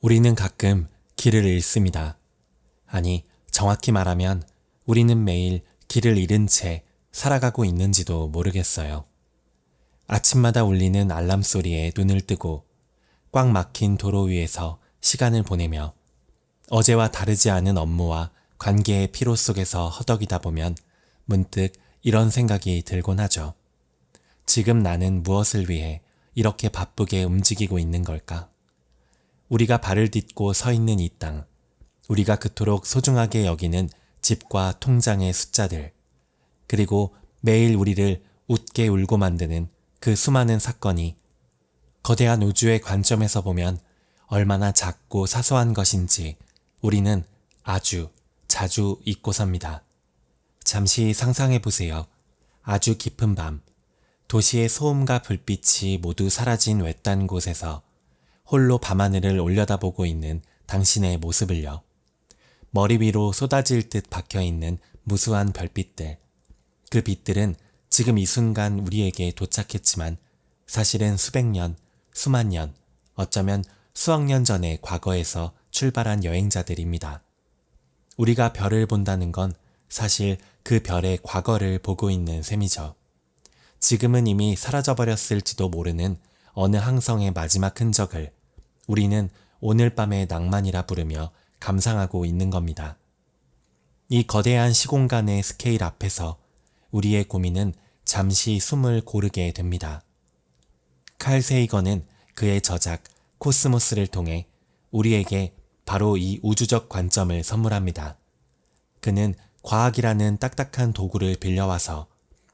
우리는 가끔 길을 잃습니다. 아니, 정확히 말하면 우리는 매일 길을 잃은 채 살아가고 있는지도 모르겠어요. 아침마다 울리는 알람 소리에 눈을 뜨고 꽉 막힌 도로 위에서 시간을 보내며 어제와 다르지 않은 업무와 관계의 피로 속에서 허덕이다 보면 문득 이런 생각이 들곤 하죠. 지금 나는 무엇을 위해 이렇게 바쁘게 움직이고 있는 걸까? 우리가 발을 딛고 서 있는 이 땅, 우리가 그토록 소중하게 여기는 집과 통장의 숫자들, 그리고 매일 우리를 웃게 울고 만드는 그 수많은 사건이 거대한 우주의 관점에서 보면 얼마나 작고 사소한 것인지 우리는 아주 자주 잊고 삽니다. 잠시 상상해 보세요. 아주 깊은 밤, 도시의 소음과 불빛이 모두 사라진 외딴 곳에서 홀로 밤하늘을 올려다보고 있는 당신의 모습을요. 머리 위로 쏟아질 듯 박혀있는 무수한 별빛들. 그 빛들은 지금 이 순간 우리에게 도착했지만 사실은 수백 년, 수만 년, 어쩌면 수억 년 전의 과거에서 출발한 여행자들입니다. 우리가 별을 본다는 건 사실 그 별의 과거를 보고 있는 셈이죠. 지금은 이미 사라져버렸을지도 모르는 어느 항성의 마지막 흔적을 우리는 오늘 밤의 낭만이라 부르며 감상하고 있는 겁니다. 이 거대한 시공간의 스케일 앞에서 우리의 고민은 잠시 숨을 고르게 됩니다. 칼 세이건은 그의 저작 코스모스를 통해 우리에게 바로 이 우주적 관점을 선물합니다. 그는 과학이라는 딱딱한 도구를 빌려와서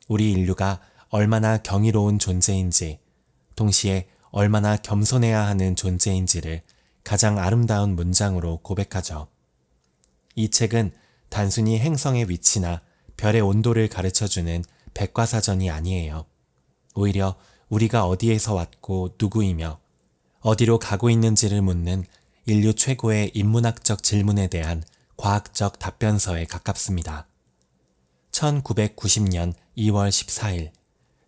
우리 인류가 얼마나 경이로운 존재인지, 동시에 얼마나 겸손해야 하는 존재인지를 가장 아름다운 문장으로 고백하죠. 이 책은 단순히 행성의 위치나 별의 온도를 가르쳐주는 백과사전이 아니에요. 오히려 우리가 어디에서 왔고 누구이며 어디로 가고 있는지를 묻는 인류 최고의 인문학적 질문에 대한 과학적 답변서에 가깝습니다. 1990년 2월 14일,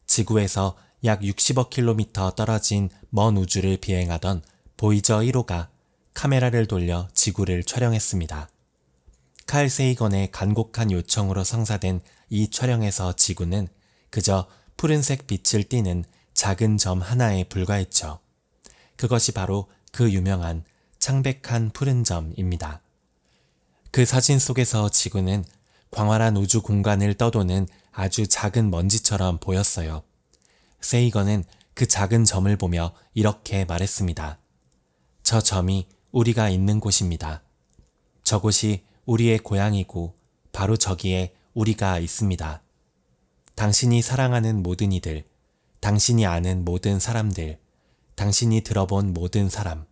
지구에서 약 60억 킬로미터 떨어진 먼 우주를 비행하던 보이저 1호가 카메라를 돌려 지구를 촬영했습니다. 칼 세이건의 간곡한 요청으로 성사된 이 촬영에서 지구는 그저 푸른색 빛을 띠는 작은 점 하나에 불과했죠. 그것이 바로 그 유명한 창백한 푸른 점입니다. 그 사진 속에서 지구는 광활한 우주 공간을 떠도는 아주 작은 먼지처럼 보였어요. 세이건은 그 작은 점을 보며 이렇게 말했습니다. 저 점이 우리가 있는 곳입니다. 저곳이 우리의 고향이고 바로 저기에 우리가 있습니다. 당신이 사랑하는 모든 이들, 당신이 아는 모든 사람들, 당신이 들어본 모든 사람,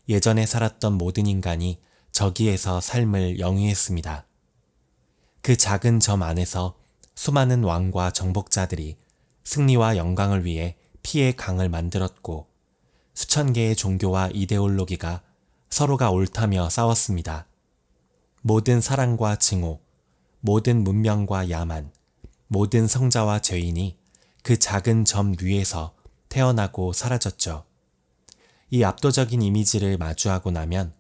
예전에 살았던 모든 인간이 저기에서 삶을 영위했습니다. 그 작은 점 안에서 수많은 왕과 정복자들이 승리와 영광을 위해 피의 강을 만들었고 수천 개의 종교와 이데올로기가 서로가 옳다며 싸웠습니다. 모든 사랑과 증오, 모든 문명과 야만, 모든 성자와 죄인이 그 작은 점 위에서 태어나고 사라졌죠. 이 압도적인 이미지를 마주하고 나면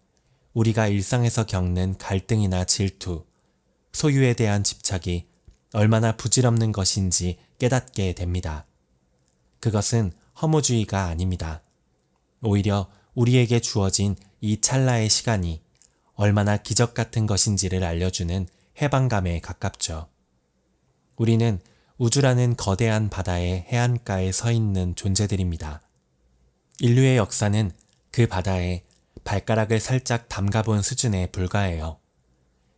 우리가 일상에서 겪는 갈등이나 질투, 소유에 대한 집착이 얼마나 부질없는 것인지 깨닫게 됩니다. 그것은 허무주의가 아닙니다. 오히려 우리에게 주어진 이 찰나의 시간이 얼마나 기적 같은 것인지를 알려주는 해방감에 가깝죠. 우리는 우주라는 거대한 바다의 해안가에 서 있는 존재들입니다. 인류의 역사는 그 바다에 발가락을 살짝 담가본 수준에 불과해요.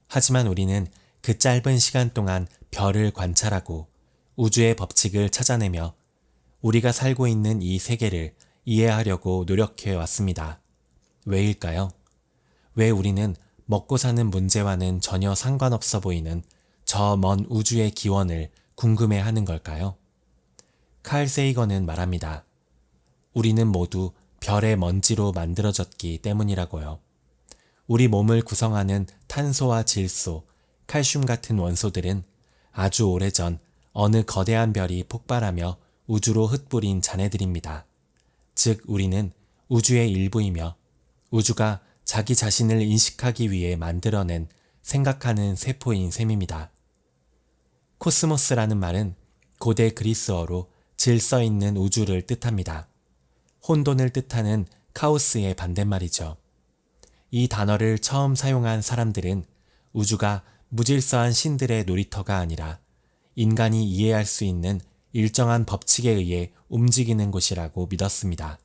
하지만 우리는 그 짧은 시간 동안 별을 관찰하고 우주의 법칙을 찾아내며 우리가 살고 있는 이 세계를 이해하려고 노력해 왔습니다. 왜일까요? 왜 우리는 먹고 사는 문제와는 전혀 상관없어 보이는 저 먼 우주의 기원을 궁금해하는 걸까요? 칼 세이건은 말합니다. 우리는 모두 별의 먼지로 만들어졌기 때문이라고요. 우리 몸을 구성하는 탄소와 질소, 칼슘 같은 원소들은 아주 오래전 어느 거대한 별이 폭발하며 우주로 흩뿌린 잔해들입니다. 즉 우리는 우주의 일부이며 우주가 자기 자신을 인식하기 위해 만들어낸 생각하는 세포인 셈입니다. 코스모스라는 말은 고대 그리스어로 질서 있는 우주를 뜻합니다. 혼돈을 뜻하는 카오스의 반대말이죠. 이 단어를 처음 사용한 사람들은 우주가 무질서한 신들의 놀이터가 아니라 인간이 이해할 수 있는 일정한 법칙에 의해 움직이는 곳이라고 믿었습니다.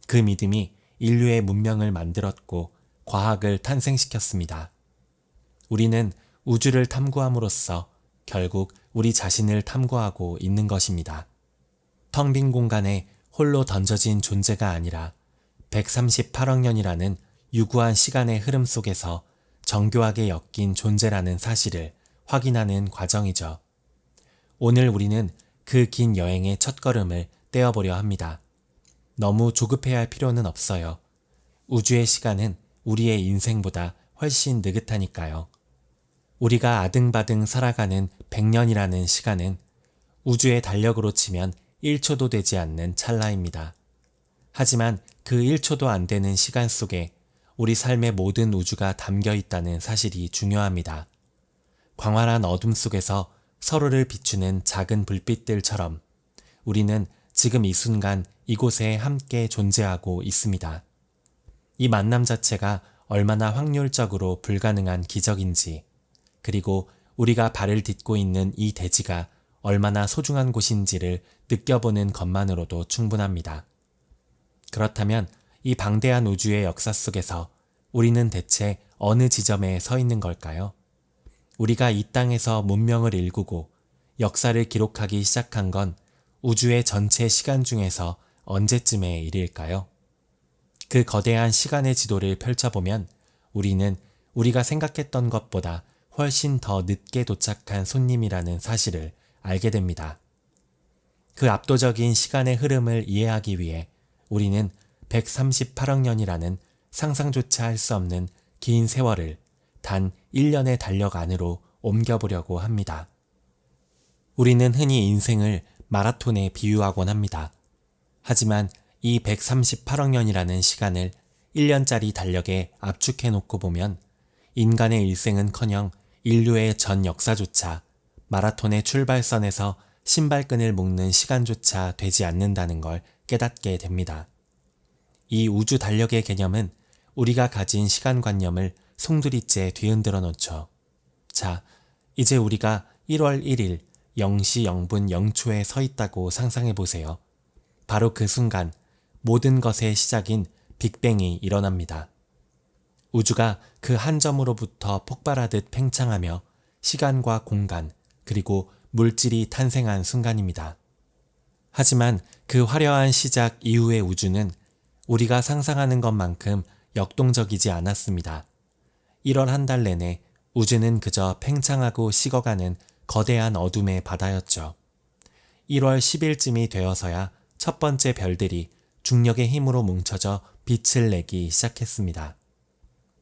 그 믿음이 인류의 문명을 만들었고 과학을 탄생시켰습니다. 우리는 우주를 탐구함으로써 결국 우리 자신을 탐구하고 있는 것입니다. 텅 빈 공간에 홀로 던져진 존재가 아니라 138억 년이라는 유구한 시간의 흐름 속에서 정교하게 엮인 존재라는 사실을 확인하는 과정이죠. 오늘 우리는 그 긴 여행의 첫걸음을 떼어보려 합니다. 너무 조급해야 할 필요는 없어요. 우주의 시간은 우리의 인생보다 훨씬 느긋하니까요. 우리가 아등바등 살아가는 100년이라는 시간은 우주의 달력으로 치면 1초도 되지 않는 찰나입니다. 하지만 그 1초도 안 되는 시간 속에 우리 삶의 모든 우주가 담겨 있다는 사실이 중요합니다. 광활한 어둠 속에서 서로를 비추는 작은 불빛들처럼 우리는 지금 이 순간 이곳에 함께 존재하고 있습니다. 이 만남 자체가 얼마나 확률적으로 불가능한 기적인지, 그리고 우리가 발을 딛고 있는 이 대지가 얼마나 소중한 곳인지를 느껴보는 것만으로도 충분합니다. 그렇다면 이 방대한 우주의 역사 속에서 우리는 대체 어느 지점에 서 있는 걸까요? 우리가 이 땅에서 문명을 일구고 역사를 기록하기 시작한 건 우주의 전체 시간 중에서 언제쯤의 일일까요? 그 거대한 시간의 지도를 펼쳐보면 우리는 우리가 생각했던 것보다 훨씬 더 늦게 도착한 손님이라는 사실을 알게 됩니다. 그 압도적인 시간의 흐름을 이해하기 위해 우리는 138억 년이라는 상상조차 할 수 없는 긴 세월을 단 1년의 달력 안으로 옮겨보려고 합니다. 우리는 흔히 인생을 마라톤에 비유하곤 합니다. 하지만 이 138억 년이라는 시간을 1년짜리 달력에 압축해놓고 보면 인간의 일생은커녕 인류의 전 역사조차 마라톤의 출발선에서 신발끈을 묶는 시간조차 되지 않는다는 걸 깨닫게 됩니다. 이 우주 달력의 개념은 우리가 가진 시간관념을 송두리째 뒤흔들어 놓죠. 자, 이제 우리가 1월 1일 0시 0분 0초에 서 있다고 상상해 보세요. 바로 그 순간 모든 것의 시작인 빅뱅이 일어납니다. 우주가 그 한 점으로부터 폭발하듯 팽창하며 시간과 공간 그리고 물질이 탄생한 순간입니다. 하지만 그 화려한 시작 이후의 우주는 우리가 상상하는 것만큼 역동적이지 않았습니다. 1월 한 달 내내 우주는 그저 팽창하고 식어가는 거대한 어둠의 바다였죠. 1월 10일쯤이 되어서야 첫 번째 별들이 중력의 힘으로 뭉쳐져 빛을 내기 시작했습니다.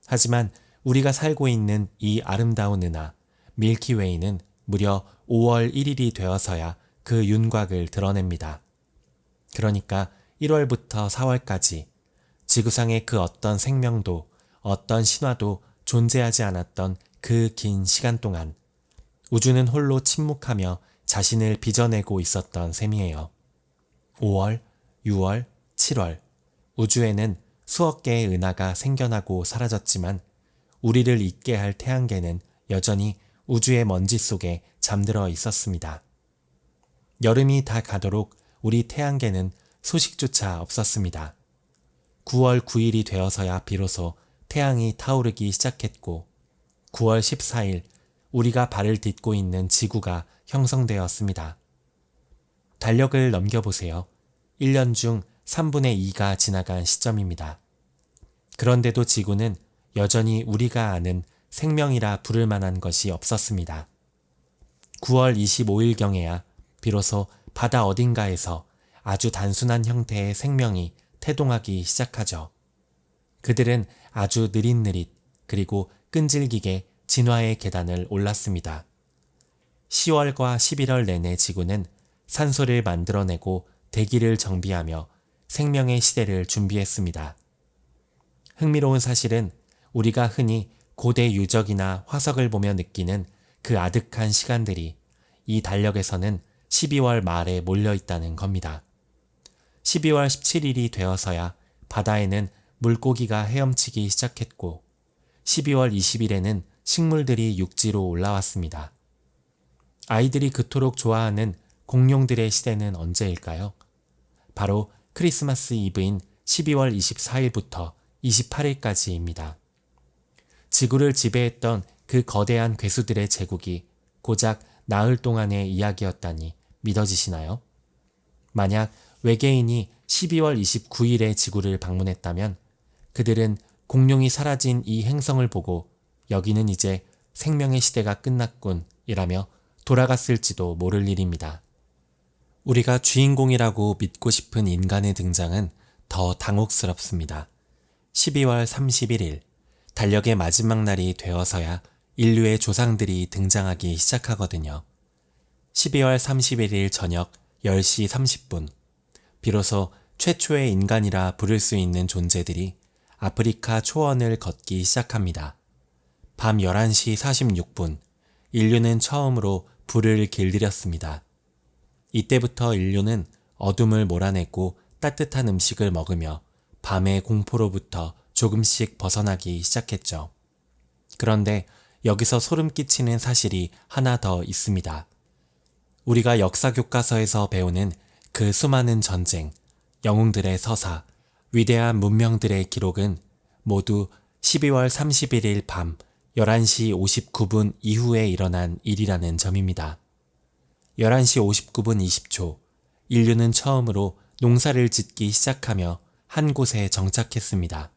하지만 우리가 살고 있는 이 아름다운 은하 밀키웨이는 무려 5월 1일이 되어서야 그 윤곽을 드러냅니다. 그러니까 1월부터 4월까지 지구상의 그 어떤 생명도 어떤 신화도 존재하지 않았던 그 긴 시간 동안 우주는 홀로 침묵하며 자신을 빚어내고 있었던 셈이에요. 5월, 6월, 7월 우주에는 수억 개의 은하가 생겨나고 사라졌지만 우리를 잊게 할 태양계는 여전히 우주의 먼지 속에 잠들어 있었습니다. 여름이 다 가도록 우리 태양계는 소식조차 없었습니다. 9월 9일이 되어서야 비로소 태양이 타오르기 시작했고 9월 14일 우리가 발을 딛고 있는 지구가 형성되었습니다. 달력을 넘겨보세요. 1년 중 3분의 2가 지나간 시점입니다. 그런데도 지구는 여전히 우리가 아는 생명이라 부를 만한 것이 없었습니다. 9월 25일경에야 비로소 바다 어딘가에서 아주 단순한 형태의 생명이 태동하기 시작하죠. 그들은 아주 느릿느릿 그리고 끈질기게 진화의 계단을 올랐습니다. 10월과 11월 내내 지구는 산소를 만들어내고 대기를 정비하며 생명의 시대를 준비했습니다. 흥미로운 사실은 우리가 흔히 고대 유적이나 화석을 보며 느끼는 그 아득한 시간들이 이 달력에서는 12월 말에 몰려 있다는 겁니다. 12월 17일이 되어서야 바다에는 물고기가 헤엄치기 시작했고 12월 20일에는 식물들이 육지로 올라왔습니다. 아이들이 그토록 좋아하는 공룡들의 시대는 언제일까요? 바로 크리스마스 이브인 12월 24일부터 28일까지입니다. 지구를 지배했던 그 거대한 괴수들의 제국이 고작 나흘 동안의 이야기였다니 믿어지시나요? 만약 외계인이 12월 29일에 지구를 방문했다면 그들은 공룡이 사라진 이 행성을 보고 여기는 이제 생명의 시대가 끝났군 이라며 돌아갔을지도 모를 일입니다. 우리가 주인공이라고 믿고 싶은 인간의 등장은 더 당혹스럽습니다. 12월 31일, 달력의 마지막 날이 되어서야 인류의 조상들이 등장하기 시작하거든요. 12월 31일 저녁 10시 30분, 비로소 최초의 인간이라 부를 수 있는 존재들이 아프리카 초원을 걷기 시작합니다. 밤 11시 46분, 인류는 처음으로 불을 길들였습니다. 이때부터 인류는 어둠을 몰아내고 따뜻한 음식을 먹으며 밤의 공포로부터 조금씩 벗어나기 시작했죠. 그런데 여기서 소름 끼치는 사실이 하나 더 있습니다. 우리가 역사 교과서에서 배우는 그 수많은 전쟁, 영웅들의 서사, 위대한 문명들의 기록은 모두 12월 31일 밤 11시 59분 이후에 일어난 일이라는 점입니다. 11시 59분 20초, 인류는 처음으로 농사를 짓기 시작하며 한 곳에 정착했습니다.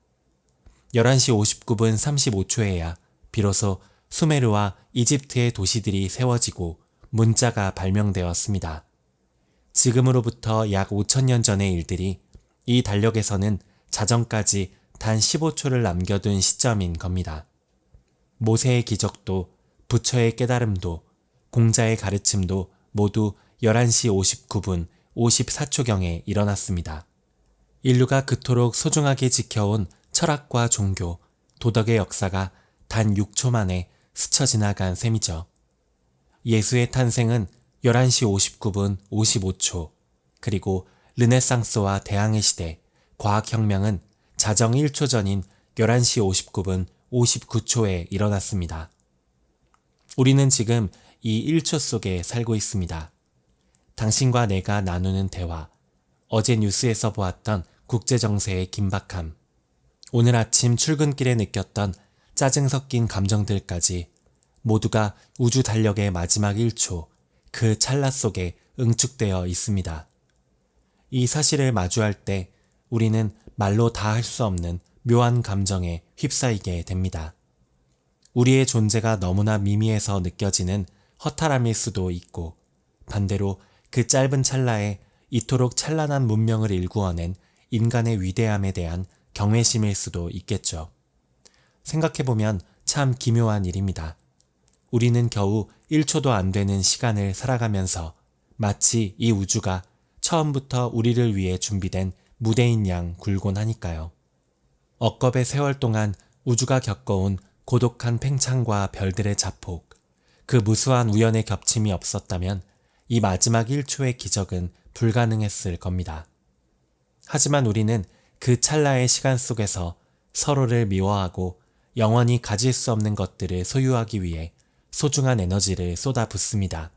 11시 59분 35초에야 비로소 수메르와 이집트의 도시들이 세워지고 문자가 발명되었습니다. 지금으로부터 약 5천년 전의 일들이 이 달력에서는 자정까지 단 15초를 남겨둔 시점인 겁니다. 모세의 기적도 부처의 깨달음도 공자의 가르침도 모두 11시 59분 54초경에 일어났습니다. 인류가 그토록 소중하게 지켜온 철학과 종교, 도덕의 역사가 단 6초 만에 스쳐 지나간 셈이죠. 예수의 탄생은 11시 59분 55초, 그리고 르네상스와 대항해 시대, 과학혁명은 자정 1초 전인 11시 59분 59초에 일어났습니다. 우리는 지금 이 1초 속에 살고 있습니다. 당신과 내가 나누는 대화, 어제 뉴스에서 보았던 국제정세의 긴박함, 오늘 아침 출근길에 느꼈던 짜증 섞인 감정들까지 모두가 우주 달력의 마지막 1초, 그 찰나 속에 응축되어 있습니다. 이 사실을 마주할 때 우리는 말로 다 할 수 없는 묘한 감정에 휩싸이게 됩니다. 우리의 존재가 너무나 미미해서 느껴지는 허탈함일 수도 있고, 반대로 그 짧은 찰나에 이토록 찬란한 문명을 일구어낸 인간의 위대함에 대한 경외심일 수도 있겠죠. 생각해보면 참 기묘한 일입니다. 우리는 겨우 1초도 안 되는 시간을 살아가면서 마치 이 우주가 처음부터 우리를 위해 준비된 무대인 양 굴곤 하니까요. 억겁의 세월 동안 우주가 겪어온 고독한 팽창과 별들의 자폭, 그 무수한 우연의 겹침이 없었다면 이 마지막 1초의 기적은 불가능했을 겁니다. 하지만 우리는 그 찰나의 시간 속에서 서로를 미워하고 영원히 가질 수 없는 것들을 소유하기 위해 소중한 에너지를 쏟아붓습니다.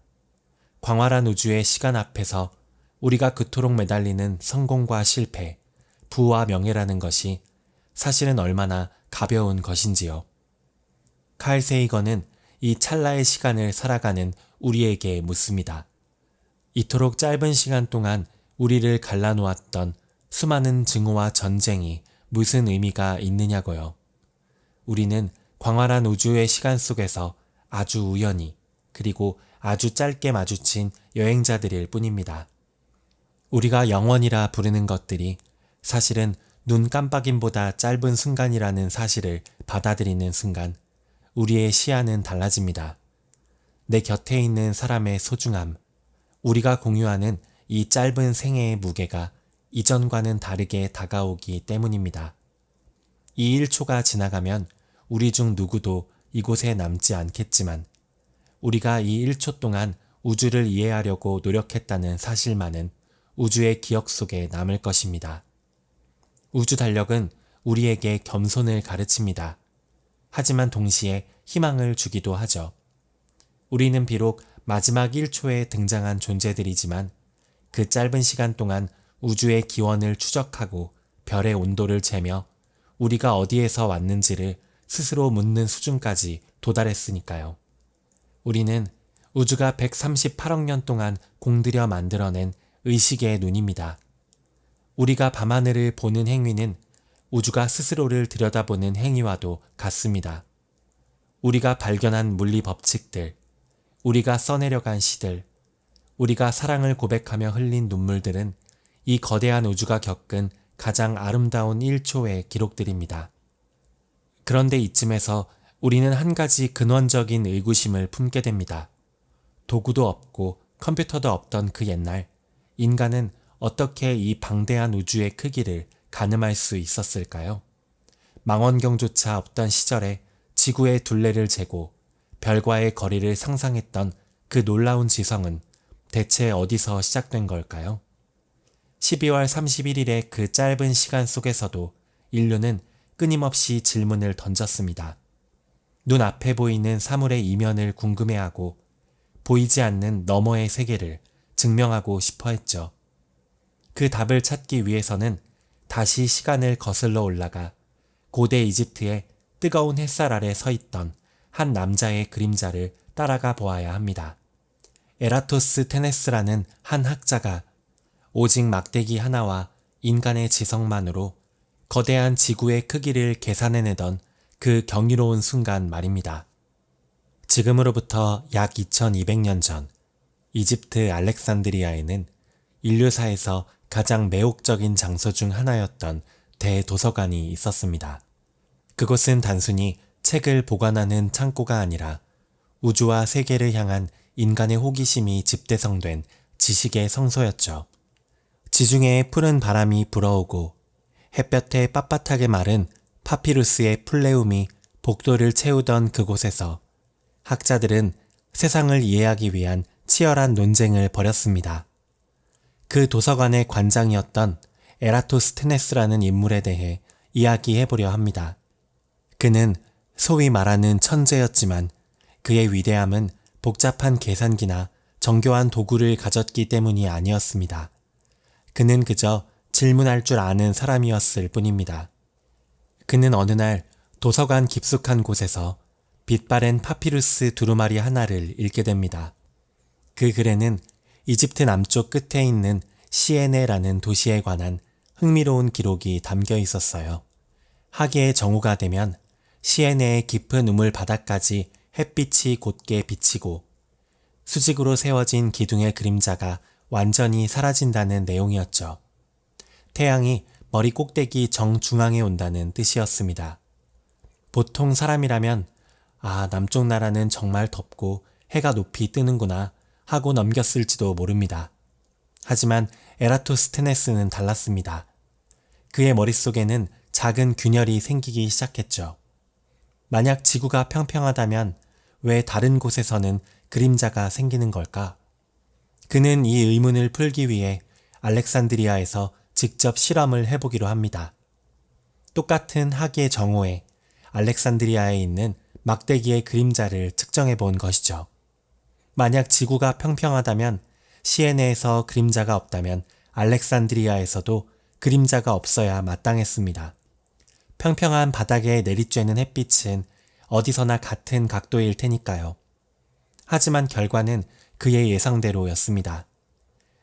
광활한 우주의 시간 앞에서 우리가 그토록 매달리는 성공과 실패, 부와 명예라는 것이 사실은 얼마나 가벼운 것인지요. 칼 세이건은 이 찰나의 시간을 살아가는 우리에게 묻습니다. 이토록 짧은 시간 동안 우리를 갈라놓았던 수많은 증오와 전쟁이 무슨 의미가 있느냐고요. 우리는 광활한 우주의 시간 속에서 아주 우연히, 그리고 아주 짧게 마주친 여행자들일 뿐입니다. 우리가 영원이라 부르는 것들이 사실은 눈 깜빡임보다 짧은 순간이라는 사실을 받아들이는 순간 우리의 시야는 달라집니다. 내 곁에 있는 사람의 소중함, 우리가 공유하는 이 짧은 생애의 무게가 이전과는 다르게 다가오기 때문입니다. 이 1초가 지나가면 우리 중 누구도 이곳에 남지 않겠지만 우리가 이 1초 동안 우주를 이해하려고 노력했다는 사실만은 우주의 기억 속에 남을 것입니다. 우주 달력은 우리에게 겸손을 가르칩니다. 하지만 동시에 희망을 주기도 하죠. 우리는 비록 마지막 1초에 등장한 존재들이지만 그 짧은 시간 동안 우주의 기원을 추적하고 별의 온도를 재며 우리가 어디에서 왔는지를 스스로 묻는 수준까지 도달했으니까요. 우리는 우주가 138억 년 동안 공들여 만들어낸 의식의 눈입니다. 우리가 밤하늘을 보는 행위는 우주가 스스로를 들여다보는 행위와도 같습니다. 우리가 발견한 물리 법칙들, 우리가 써내려간 시들, 우리가 사랑을 고백하며 흘린 눈물들은 이 거대한 우주가 겪은 가장 아름다운 1초의 기록들입니다. 그런데 이쯤에서 우리는 한 가지 근원적인 의구심을 품게 됩니다. 도구도 없고 컴퓨터도 없던 그 옛날, 인간은 어떻게 이 방대한 우주의 크기를 가늠할 수 있었을까요? 망원경조차 없던 시절에 지구의 둘레를 재고 별과의 거리를 상상했던 그 놀라운 지성은 대체 어디서 시작된 걸까요? 12월 31일의 그 짧은 시간 속에서도 인류는 끊임없이 질문을 던졌습니다. 눈앞에 보이는 사물의 이면을 궁금해하고 보이지 않는 너머의 세계를 증명하고 싶어 했죠. 그 답을 찾기 위해서는 다시 시간을 거슬러 올라가 고대 이집트의 뜨거운 햇살 아래 서 있던 한 남자의 그림자를 따라가 보아야 합니다. 에라토스테네스라는 한 학자가 오직 막대기 하나와 인간의 지성만으로 거대한 지구의 크기를 계산해내던 그 경이로운 순간 말입니다. 지금으로부터 약 2200년 전 이집트 알렉산드리아에는 인류사에서 가장 매혹적인 장소 중 하나였던 대도서관이 있었습니다. 그곳은 단순히 책을 보관하는 창고가 아니라 우주와 세계를 향한 인간의 호기심이 집대성된 지식의 성소였죠. 지중해에 푸른 바람이 불어오고 햇볕에 빳빳하게 마른 파피루스의 플레움이 복도를 채우던 그곳에서 학자들은 세상을 이해하기 위한 치열한 논쟁을 벌였습니다. 그 도서관의 관장이었던 에라토스테네스라는 인물에 대해 이야기해보려 합니다. 그는 소위 말하는 천재였지만 그의 위대함은 복잡한 계산기나 정교한 도구를 가졌기 때문이 아니었습니다. 그는 그저 질문할 줄 아는 사람이었을 뿐입니다. 그는 어느 날 도서관 깊숙한 곳에서 빛바랜 파피루스 두루마리 하나를 읽게 됩니다. 그 글에는 이집트 남쪽 끝에 있는 시에네라는 도시에 관한 흥미로운 기록이 담겨 있었어요. 하계의 정오가 되면 시에네의 깊은 우물 바닥까지 햇빛이 곧게 비치고 수직으로 세워진 기둥의 그림자가 완전히 사라진다는 내용이었죠. 태양이 머리 꼭대기 정중앙에 온다는 뜻이었습니다. 보통 사람이라면 남쪽 나라는 정말 덥고 해가 높이 뜨는구나 하고 넘겼을지도 모릅니다. 하지만 에라토스테네스는 달랐습니다. 그의 머릿속에는 작은 균열이 생기기 시작했죠. 만약 지구가 평평하다면 왜 다른 곳에서는 그림자가 생기는 걸까? 그는 이 의문을 풀기 위해 알렉산드리아에서 직접 실험을 해보기로 합니다. 똑같은 하계 정오에 알렉산드리아에 있는 막대기의 그림자를 측정해 본 것이죠. 만약 지구가 평평하다면 시에네에서 그림자가 없다면 알렉산드리아에서도 그림자가 없어야 마땅했습니다. 평평한 바닥에 내리쬐는 햇빛은 어디서나 같은 각도일 테니까요. 하지만 결과는 그의 예상대로였습니다.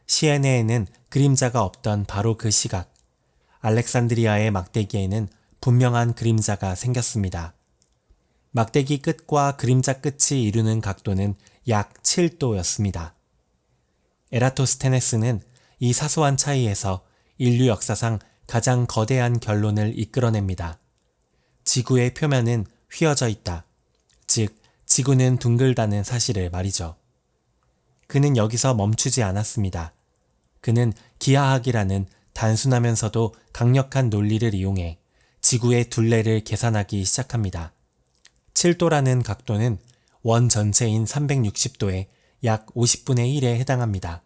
시에네에는 그림자가 없던 바로 그 시각, 알렉산드리아의 막대기에는 분명한 그림자가 생겼습니다. 막대기 끝과 그림자 끝이 이루는 각도는 약 7도였습니다. 에라토스테네스는 이 사소한 차이에서 인류 역사상 가장 거대한 결론을 이끌어냅니다. 지구의 표면은 휘어져 있다. 즉, 지구는 둥글다는 사실을 말이죠. 그는 여기서 멈추지 않았습니다. 그는 기하학이라는 단순하면서도 강력한 논리를 이용해 지구의 둘레를 계산하기 시작합니다. 7도라는 각도는 원 전체인 360도의 약 50분의 1에 해당합니다.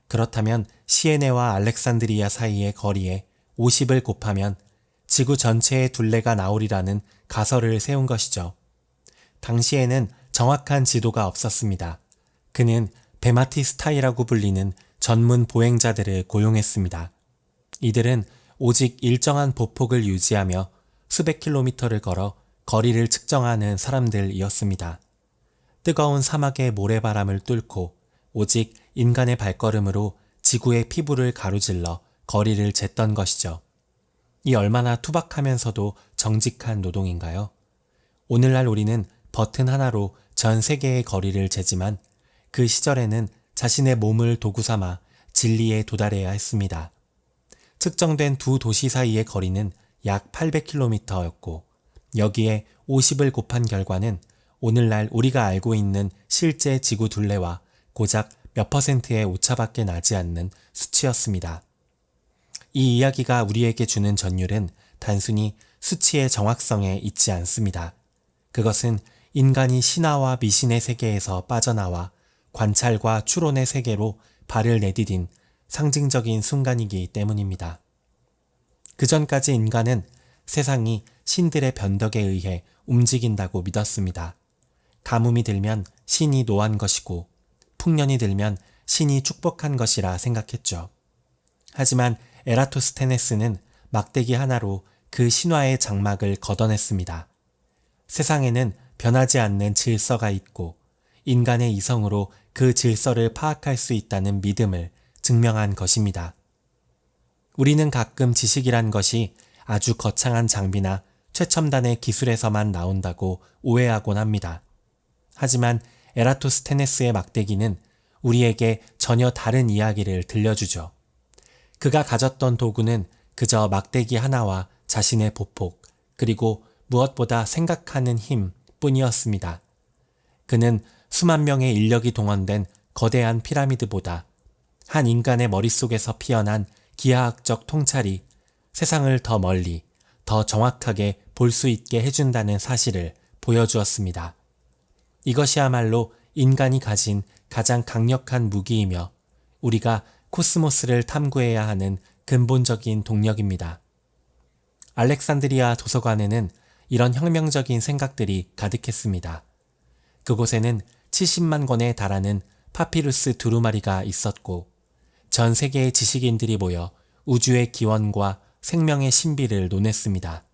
그렇다면 시에네와 알렉산드리아 사이의 거리에 50을 곱하면 지구 전체의 둘레가 나오리라는 가설을 세운 것이죠. 당시에는 정확한 지도가 없었습니다. 그는 베마티스타이라고 불리는 전문 보행자들을 고용했습니다. 이들은 오직 일정한 보폭을 유지하며 수백 킬로미터를 걸어 거리를 측정하는 사람들이었습니다. 뜨거운 사막의 모래바람을 뚫고 오직 인간의 발걸음으로 지구의 피부를 가로질러 거리를 쟀던 것이죠. 이 얼마나 투박하면서도 정직한 노동인가요? 오늘날 우리는 버튼 하나로 전 세계의 거리를 재지만 그 시절에는 자신의 몸을 도구 삼아 진리에 도달해야 했습니다. 측정된 두 도시 사이의 거리는 약 800km였고 여기에 50을 곱한 결과는 오늘날 우리가 알고 있는 실제 지구 둘레와 고작 몇 %의 오차밖에 나지 않는 수치였습니다. 이 이야기가 우리에게 주는 전율은 단순히 수치의 정확성에 있지 않습니다. 그것은 인간이 신화와 미신의 세계에서 빠져나와 관찰과 추론의 세계로 발을 내디딘 상징적인 순간이기 때문입니다. 그전까지 인간은 세상이 신들의 변덕에 의해 움직인다고 믿었습니다. 가뭄이 들면 신이 노한 것이고 풍년이 들면 신이 축복한 것이라 생각했죠. 하지만 에라토스테네스는 막대기 하나로 그 신화의 장막을 걷어냈습니다. 세상에는 변하지 않는 질서가 있고 인간의 이성으로 그 질서를 파악할 수 있다는 믿음을 증명한 것입니다. 우리는 가끔 지식이란 것이 아주 거창한 장비나 최첨단의 기술에서만 나온다고 오해하곤 합니다. 하지만 에라토스테네스의 막대기는 우리에게 전혀 다른 이야기를 들려주죠. 그가 가졌던 도구는 그저 막대기 하나와 자신의 보폭, 그리고 무엇보다 생각하는 힘 뿐이었습니다. 그는 수만 명의 인력이 동원된 거대한 피라미드보다 한 인간의 머릿속에서 피어난 기하학적 통찰이 세상을 더 멀리, 더 정확하게 볼 수 있게 해준다는 사실을 보여주었습니다. 이것이야말로 인간이 가진 가장 강력한 무기이며 우리가 코스모스를 탐구해야 하는 근본적인 동력입니다. 알렉산드리아 도서관에는 이런 혁명적인 생각들이 가득했습니다. 그곳에는 70만 권에 달하는 파피루스 두루마리가 있었고 전 세계의 지식인들이 모여 우주의 기원과 생명의 신비를 논했습니다.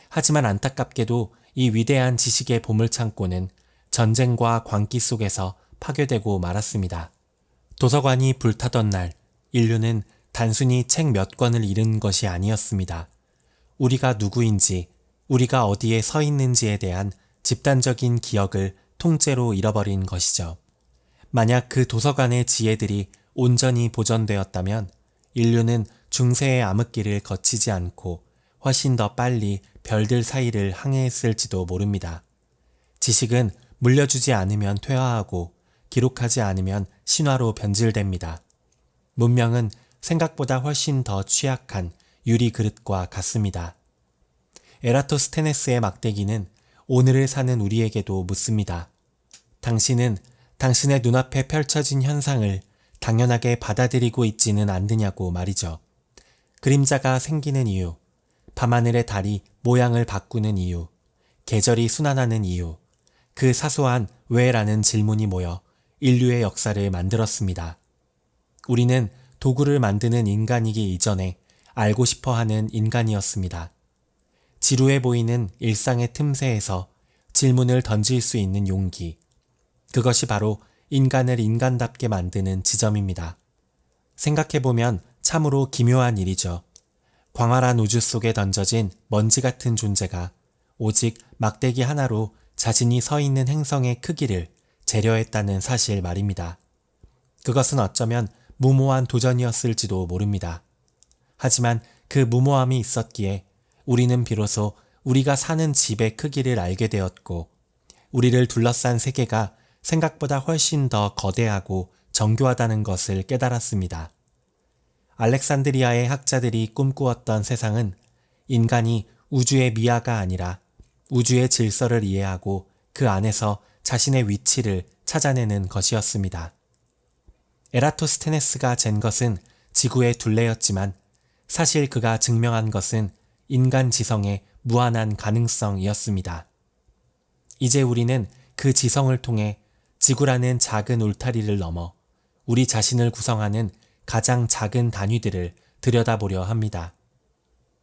하지만 안타깝게도 이 위대한 지식의 보물창고는 전쟁과 광기 속에서 파괴되고 말았습니다. 도서관이 불타던 날 인류는 단순히 책 몇 권을 잃은 것이 아니었습니다. 우리가 누구인지, 우리가 어디에 서 있는지에 대한 집단적인 기억을 통째로 잃어버린 것이죠. 만약 그 도서관의 지혜들이 온전히 보존되었다면 인류는 중세의 암흑기를 거치지 않고 훨씬 더 빨리 별들 사이를 항해했을지도 모릅니다. 지식은 물려주지 않으면 퇴화하고 기록하지 않으면 신화로 변질됩니다. 문명은 생각보다 훨씬 더 취약한 유리 그릇과 같습니다. 에라토스테네스의 막대기는 오늘을 사는 우리에게도 묻습니다. 당신은 당신의 눈앞에 펼쳐진 현상을 당연하게 받아들이고 있지는 않느냐고 말이죠. 그림자가 생기는 이유, 밤하늘의 달이 모양을 바꾸는 이유, 계절이 순환하는 이유, 그 사소한 왜라는 질문이 모여 인류의 역사를 만들었습니다. 우리는 도구를 만드는 인간이기 이전에 알고 싶어하는 인간이었습니다. 지루해 보이는 일상의 틈새에서 질문을 던질 수 있는 용기, 그것이 바로 인간을 인간답게 만드는 지점입니다. 생각해보면 참으로 기묘한 일이죠. 광활한 우주 속에 던져진 먼지 같은 존재가 오직 막대기 하나로 자신이 서 있는 행성의 크기를 재려했다는 사실 말입니다. 그것은 어쩌면 무모한 도전이었을지도 모릅니다. 하지만 그 무모함이 있었기에 우리는 비로소 우리가 사는 집의 크기를 알게 되었고 우리를 둘러싼 세계가 생각보다 훨씬 더 거대하고 정교하다는 것을 깨달았습니다. 알렉산드리아의 학자들이 꿈꾸었던 세상은 인간이 우주의 미아가 아니라 우주의 질서를 이해하고 그 안에서 자신의 위치를 찾아내는 것이었습니다. 에라토스테네스가 잰 것은 지구의 둘레였지만 사실 그가 증명한 것은 인간 지성의 무한한 가능성이었습니다. 이제 우리는 그 지성을 통해 지구라는 작은 울타리를 넘어 우리 자신을 구성하는 가장 작은 단위들을 들여다보려 합니다.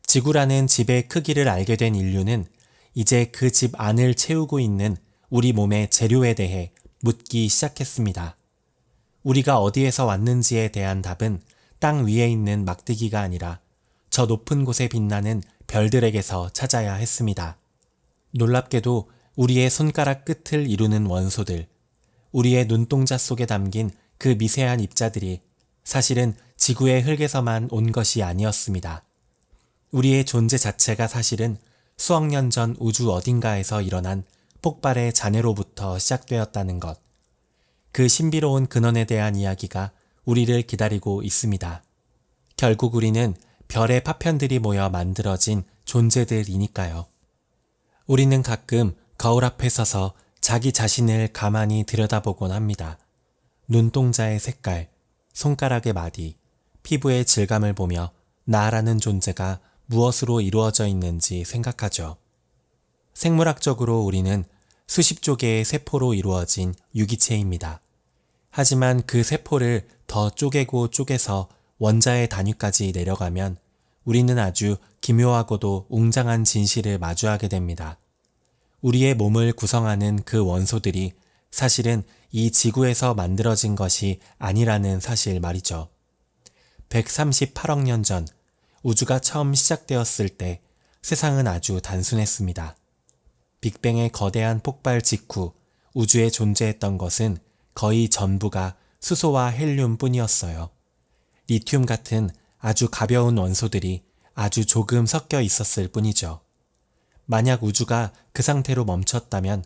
지구라는 집의 크기를 알게 된 인류는 이제 그 집 안을 채우고 있는 우리 몸의 재료에 대해 묻기 시작했습니다. 우리가 어디에서 왔는지에 대한 답은 땅 위에 있는 막대기가 아니라 저 높은 곳에 빛나는 별들에게서 찾아야 했습니다. 놀랍게도 우리의 손가락 끝을 이루는 원소들, 우리의 눈동자 속에 담긴 그 미세한 입자들이 사실은 지구의 흙에서만 온 것이 아니었습니다. 우리의 존재 자체가 사실은 수억 년 전 우주 어딘가에서 일어난 폭발의 잔해로부터 시작되었다는 것. 그 신비로운 근원에 대한 이야기가 우리를 기다리고 있습니다. 결국 우리는 별의 파편들이 모여 만들어진 존재들이니까요. 우리는 가끔 거울 앞에 서서 자기 자신을 가만히 들여다보곤 합니다. 눈동자의 색깔, 손가락의 마디, 피부의 질감을 보며 나라는 존재가 무엇으로 이루어져 있는지 생각하죠. 생물학적으로 우리는 수십조 개의 세포로 이루어진 유기체입니다. 하지만 그 세포를 더 쪼개고 쪼개서 원자의 단위까지 내려가면 우리는 아주 기묘하고도 웅장한 진실을 마주하게 됩니다. 우리의 몸을 구성하는 그 원소들이 사실은 이 지구에서 만들어진 것이 아니라는 사실 말이죠. 138억 년 전 우주가 처음 시작되었을 때 세상은 아주 단순했습니다. 빅뱅의 거대한 폭발 직후 우주에 존재했던 것은 거의 전부가 수소와 헬륨 뿐이었어요. 리튬 같은 아주 가벼운 원소들이 아주 조금 섞여 있었을 뿐이죠. 만약 우주가 그 상태로 멈췄다면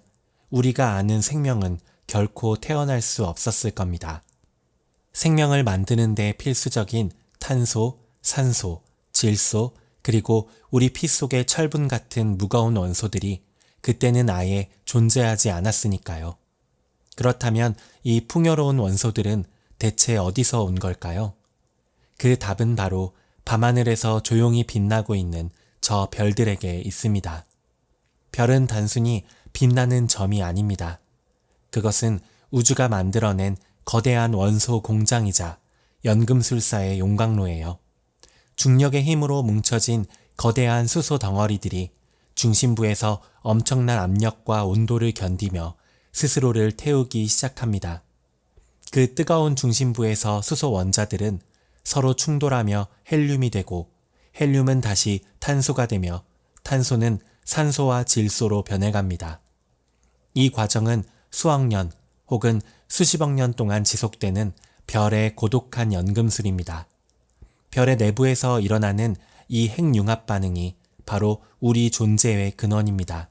우리가 아는 생명은 결코 태어날 수 없었을 겁니다. 생명을 만드는 데 필수적인 탄소, 산소, 질소, 그리고 우리 피 속의 철분 같은 무거운 원소들이 그때는 아예 존재하지 않았으니까요. 그렇다면 이 풍요로운 원소들은 대체 어디서 온 걸까요? 그 답은 바로 밤하늘에서 조용히 빛나고 있는 저 별들에게 있습니다. 별은 단순히 빛나는 점이 아닙니다. 그것은 우주가 만들어낸 거대한 원소 공장이자 연금술사의 용광로예요. 중력의 힘으로 뭉쳐진 거대한 수소 덩어리들이 중심부에서 엄청난 압력과 온도를 견디며 스스로를 태우기 시작합니다. 그 뜨거운 중심부에서 수소 원자들은 서로 충돌하며 헬륨이 되고 헬륨은 다시 탄소가 되며 탄소는 산소와 질소로 변해갑니다. 이 과정은 수억 년 혹은 수십억 년 동안 지속되는 별의 고독한 연금술입니다. 별의 내부에서 일어나는 이 핵융합 반응이 바로 우리 존재의 근원입니다.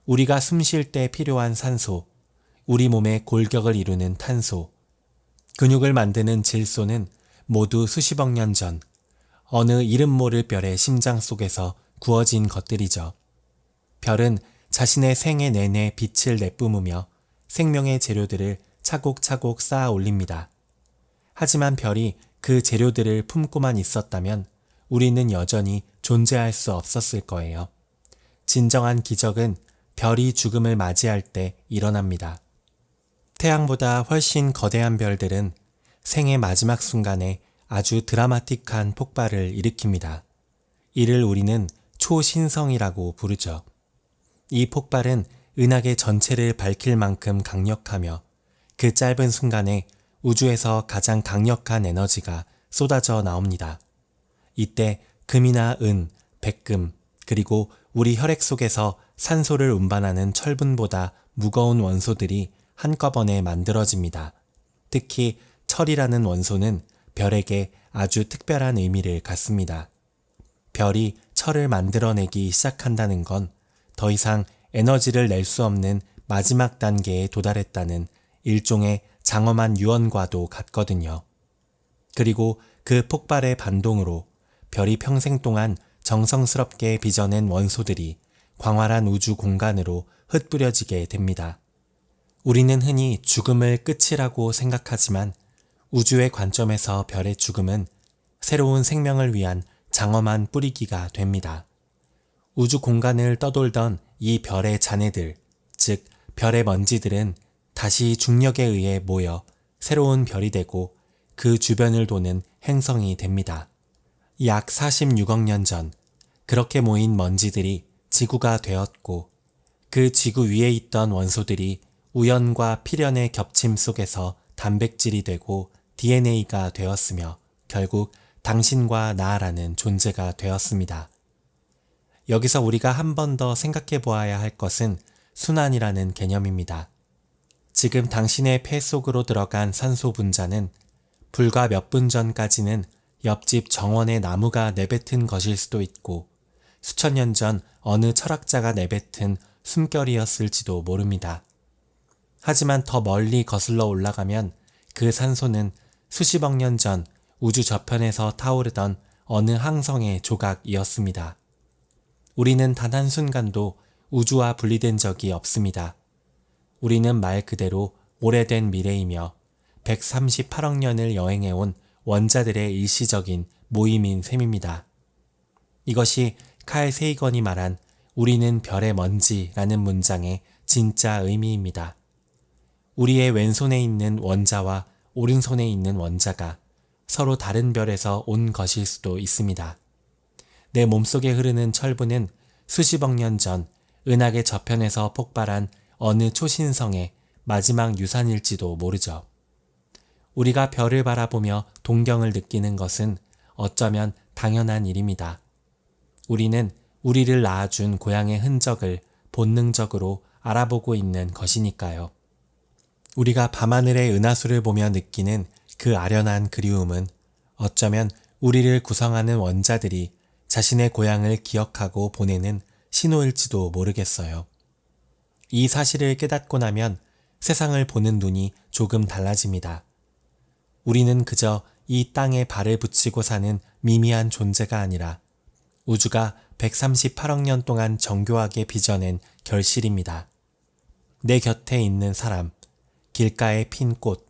우리가 숨 쉴 때 필요한 산소, 우리 몸의 골격을 이루는 탄소, 근육을 만드는 질소는 모두 수십억 년 전 어느 이름 모를 별의 심장 속에서 구워진 것들이죠. 별은 자신의 생애 내내 빛을 내뿜으며 생명의 재료들을 차곡차곡 쌓아 올립니다. 하지만 별이 그 재료들을 품고만 있었다면 우리는 여전히 존재할 수 없었을 거예요. 진정한 기적은 별이 죽음을 맞이할 때 일어납니다. 태양보다 훨씬 거대한 별들은 생의 마지막 순간에 아주 드라마틱한 폭발을 일으킵니다. 이를 우리는 초신성이라고 부르죠. 이 폭발은 은하계 전체를 밝힐 만큼 강력하며 그 짧은 순간에 우주에서 가장 강력한 에너지가 쏟아져 나옵니다. 이때 금이나 은, 백금, 그리고 우리 혈액 속에서 산소를 운반하는 철분보다 무거운 원소들이 한꺼번에 만들어집니다. 특히 철이라는 원소는 별에게 아주 특별한 의미를 갖습니다. 별이 철을 만들어내기 시작한다는 건 더 이상 에너지를 낼 수 없는 마지막 단계에 도달했다는 일종의 장엄한 유언과도 같거든요. 그리고 그 폭발의 반동으로 별이 평생 동안 정성스럽게 빚어낸 원소들이 광활한 우주 공간으로 흩뿌려지게 됩니다. 우리는 흔히 죽음을 끝이라고 생각하지만 우주의 관점에서 별의 죽음은 새로운 생명을 위한 장엄한 뿌리기가 됩니다. 우주 공간을 떠돌던 이 별의 잔해들, 즉 별의 먼지들은 다시 중력에 의해 모여 새로운 별이 되고 그 주변을 도는 행성이 됩니다. 약 46억 년 전, 그렇게 모인 먼지들이 지구가 되었고 그 지구 위에 있던 원소들이 우연과 필연의 겹침 속에서 단백질이 되고 DNA가 되었으며 결국 당신과 나라는 존재가 되었습니다. 여기서 우리가 한 번 더 생각해 보아야 할 것은 순환이라는 개념입니다. 지금 당신의 폐 속으로 들어간 산소 분자는 불과 몇 분 전까지는 옆집 정원의 나무가 내뱉은 것일 수도 있고 수천 년 전 어느 철학자가 내뱉은 숨결이었을지도 모릅니다. 하지만 더 멀리 거슬러 올라가면 그 산소는 수십억 년 전 우주 저편에서 타오르던 어느 항성의 조각이었습니다. 우리는 단 한순간도 우주와 분리된 적이 없습니다. 우리는 말 그대로 오래된 미래이며 138억 년을 여행해온 원자들의 일시적인 모임인 셈입니다. 이것이 칼 세이건이 말한 우리는 별의 먼지라는 문장의 진짜 의미입니다. 우리의 왼손에 있는 원자와 오른손에 있는 원자가 서로 다른 별에서 온 것일 수도 있습니다. 내 몸속에 흐르는 철분은 수십억 년 전 은하계 저편에서 폭발한 어느 초신성의 마지막 유산일지도 모르죠. 우리가 별을 바라보며 동경을 느끼는 것은 어쩌면 당연한 일입니다. 우리는 우리를 낳아준 고향의 흔적을 본능적으로 알아보고 있는 것이니까요. 우리가 밤하늘의 은하수를 보며 느끼는 그 아련한 그리움은 어쩌면 우리를 구성하는 원자들이 자신의 고향을 기억하고 보내는 신호일지도 모르겠어요. 이 사실을 깨닫고 나면 세상을 보는 눈이 조금 달라집니다. 우리는 그저 이 땅에 발을 붙이고 사는 미미한 존재가 아니라 우주가 138억 년 동안 정교하게 빚어낸 결실입니다. 내 곁에 있는 사람, 길가에 핀 꽃,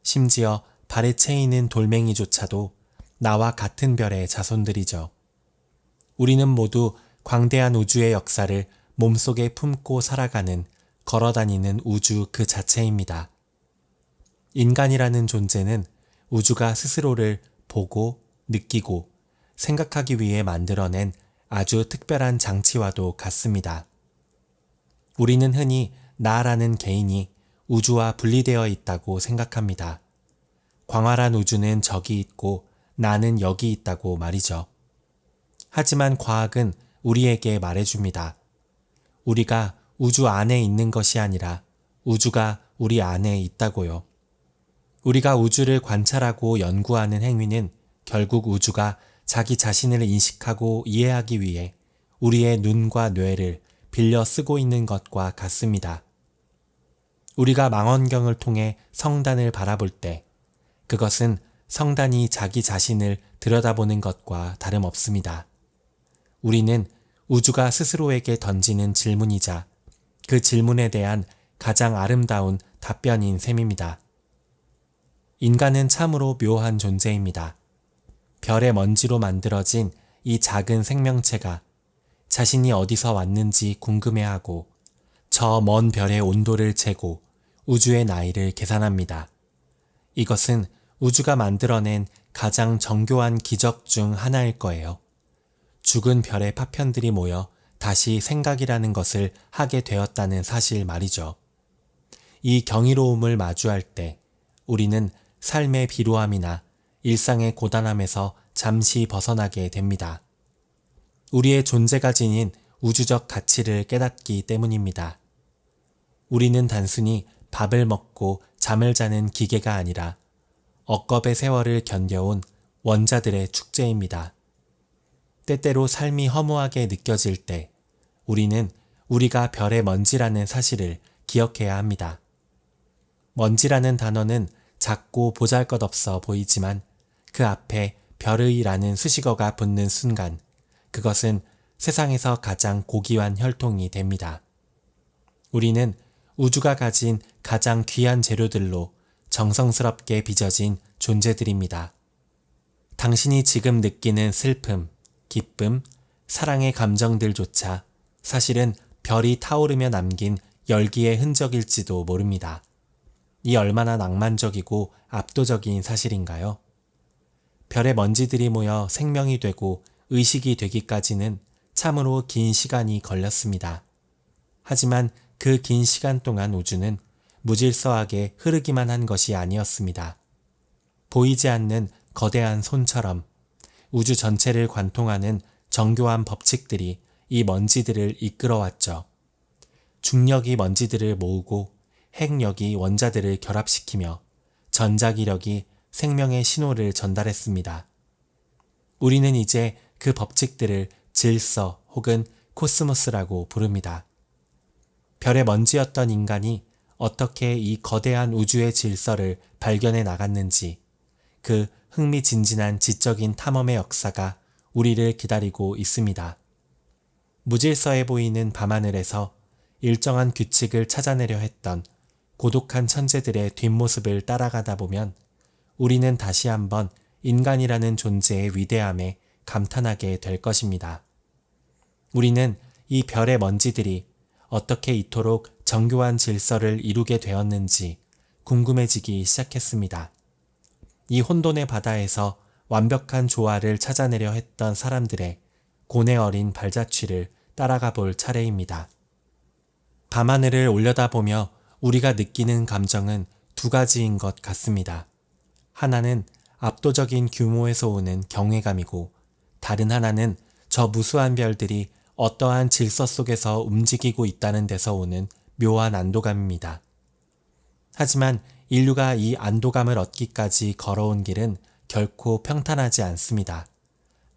심지어 발에 채이는 돌멩이조차도 나와 같은 별의 자손들이죠. 우리는 모두 광대한 우주의 역사를 몸속에 품고 살아가는 걸어다니는 우주 그 자체입니다. 인간이라는 존재는 우주가 스스로를 보고 느끼고 생각하기 위해 만들어낸 아주 특별한 장치와도 같습니다. 우리는 흔히 나라는 개인이 우주와 분리되어 있다고 생각합니다. 광활한 우주는 저기 있고 나는 여기 있다고 말이죠. 하지만 과학은 우리에게 말해줍니다. 우리가 우주 안에 있는 것이 아니라 우주가 우리 안에 있다고요. 우리가 우주를 관찰하고 연구하는 행위는 결국 우주가 자기 자신을 인식하고 이해하기 위해 우리의 눈과 뇌를 빌려 쓰고 있는 것과 같습니다. 우리가 망원경을 통해 성단을 바라볼 때 그것은 성단이 자기 자신을 들여다보는 것과 다름없습니다. 우리는 우주가 스스로에게 던지는 질문이자 그 질문에 대한 가장 아름다운 답변인 셈입니다. 인간은 참으로 묘한 존재입니다. 별의 먼지로 만들어진 이 작은 생명체가 자신이 어디서 왔는지 궁금해하고 저 먼 별의 온도를 재고 우주의 나이를 계산합니다. 이것은 우주가 만들어낸 가장 정교한 기적 중 하나일 거예요. 죽은 별의 파편들이 모여 다시 생각이라는 것을 하게 되었다는 사실 말이죠. 이 경이로움을 마주할 때 우리는 삶의 비루함이나 일상의 고단함에서 잠시 벗어나게 됩니다. 우리의 존재가 지닌 우주적 가치를 깨닫기 때문입니다. 우리는 단순히 밥을 먹고 잠을 자는 기계가 아니라 억겁의 세월을 견뎌온 원자들의 축제입니다. 때때로 삶이 허무하게 느껴질 때 우리는 우리가 별의 먼지라는 사실을 기억해야 합니다. 먼지라는 단어는 작고 보잘것없어 보이지만 그 앞에 별의라는 수식어가 붙는 순간 그것은 세상에서 가장 고귀한 혈통이 됩니다. 우리는 우주가 가진 가장 귀한 재료들로 정성스럽게 빚어진 존재들입니다. 당신이 지금 느끼는 슬픔, 기쁨, 사랑의 감정들조차 사실은 별이 타오르며 남긴 열기의 흔적일지도 모릅니다. 이 얼마나 낭만적이고 압도적인 사실인가요? 별의 먼지들이 모여 생명이 되고 의식이 되기까지는 참으로 긴 시간이 걸렸습니다. 하지만 그 긴 시간 동안 우주는 무질서하게 흐르기만 한 것이 아니었습니다. 보이지 않는 거대한 손처럼 우주 전체를 관통하는 정교한 법칙들이 이 먼지들을 이끌어왔죠. 중력이 먼지들을 모으고 핵력이 원자들을 결합시키며 전자기력이 생명의 신호를 전달했습니다. 우리는 이제 그 법칙들을 질서 혹은 코스모스라고 부릅니다. 별의 먼지였던 인간이 어떻게 이 거대한 우주의 질서를 발견해 나갔는지 그 흥미진진한 지적인 탐험의 역사가 우리를 기다리고 있습니다. 무질서해 보이는 밤하늘에서 일정한 규칙을 찾아내려 했던 고독한 천재들의 뒷모습을 따라가다 보면 우리는 다시 한번 인간이라는 존재의 위대함에 감탄하게 될 것입니다. 우리는 이 별의 먼지들이 어떻게 이토록 정교한 질서를 이루게 되었는지 궁금해지기 시작했습니다. 이 혼돈의 바다에서 완벽한 조화를 찾아내려 했던 사람들의 고뇌 어린 발자취를 따라가 볼 차례입니다. 밤하늘을 올려다보며 우리가 느끼는 감정은 두 가지인 것 같습니다. 하나는 압도적인 규모에서 오는 경외감이고 다른 하나는 저 무수한 별들이 어떠한 질서 속에서 움직이고 있다는 데서 오는 묘한 안도감입니다. 하지만 인류가 이 안도감을 얻기까지 걸어온 길은 결코 평탄하지 않습니다.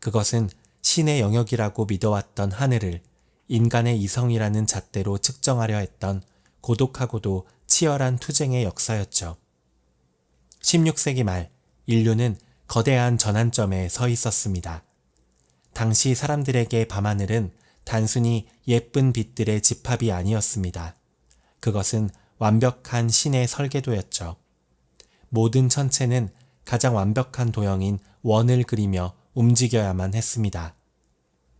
그것은 신의 영역이라고 믿어왔던 하늘을 인간의 이성이라는 잣대로 측정하려 했던 고독하고도 치열한 투쟁의 역사였죠. 16세기 말 인류는 거대한 전환점에 서 있었습니다. 당시 사람들에게 밤하늘은 단순히 예쁜 빛들의 집합이 아니었습니다. 그것은 완벽한 신의 설계도였죠. 모든 천체는 가장 완벽한 도형인 원을 그리며 움직여야만 했습니다.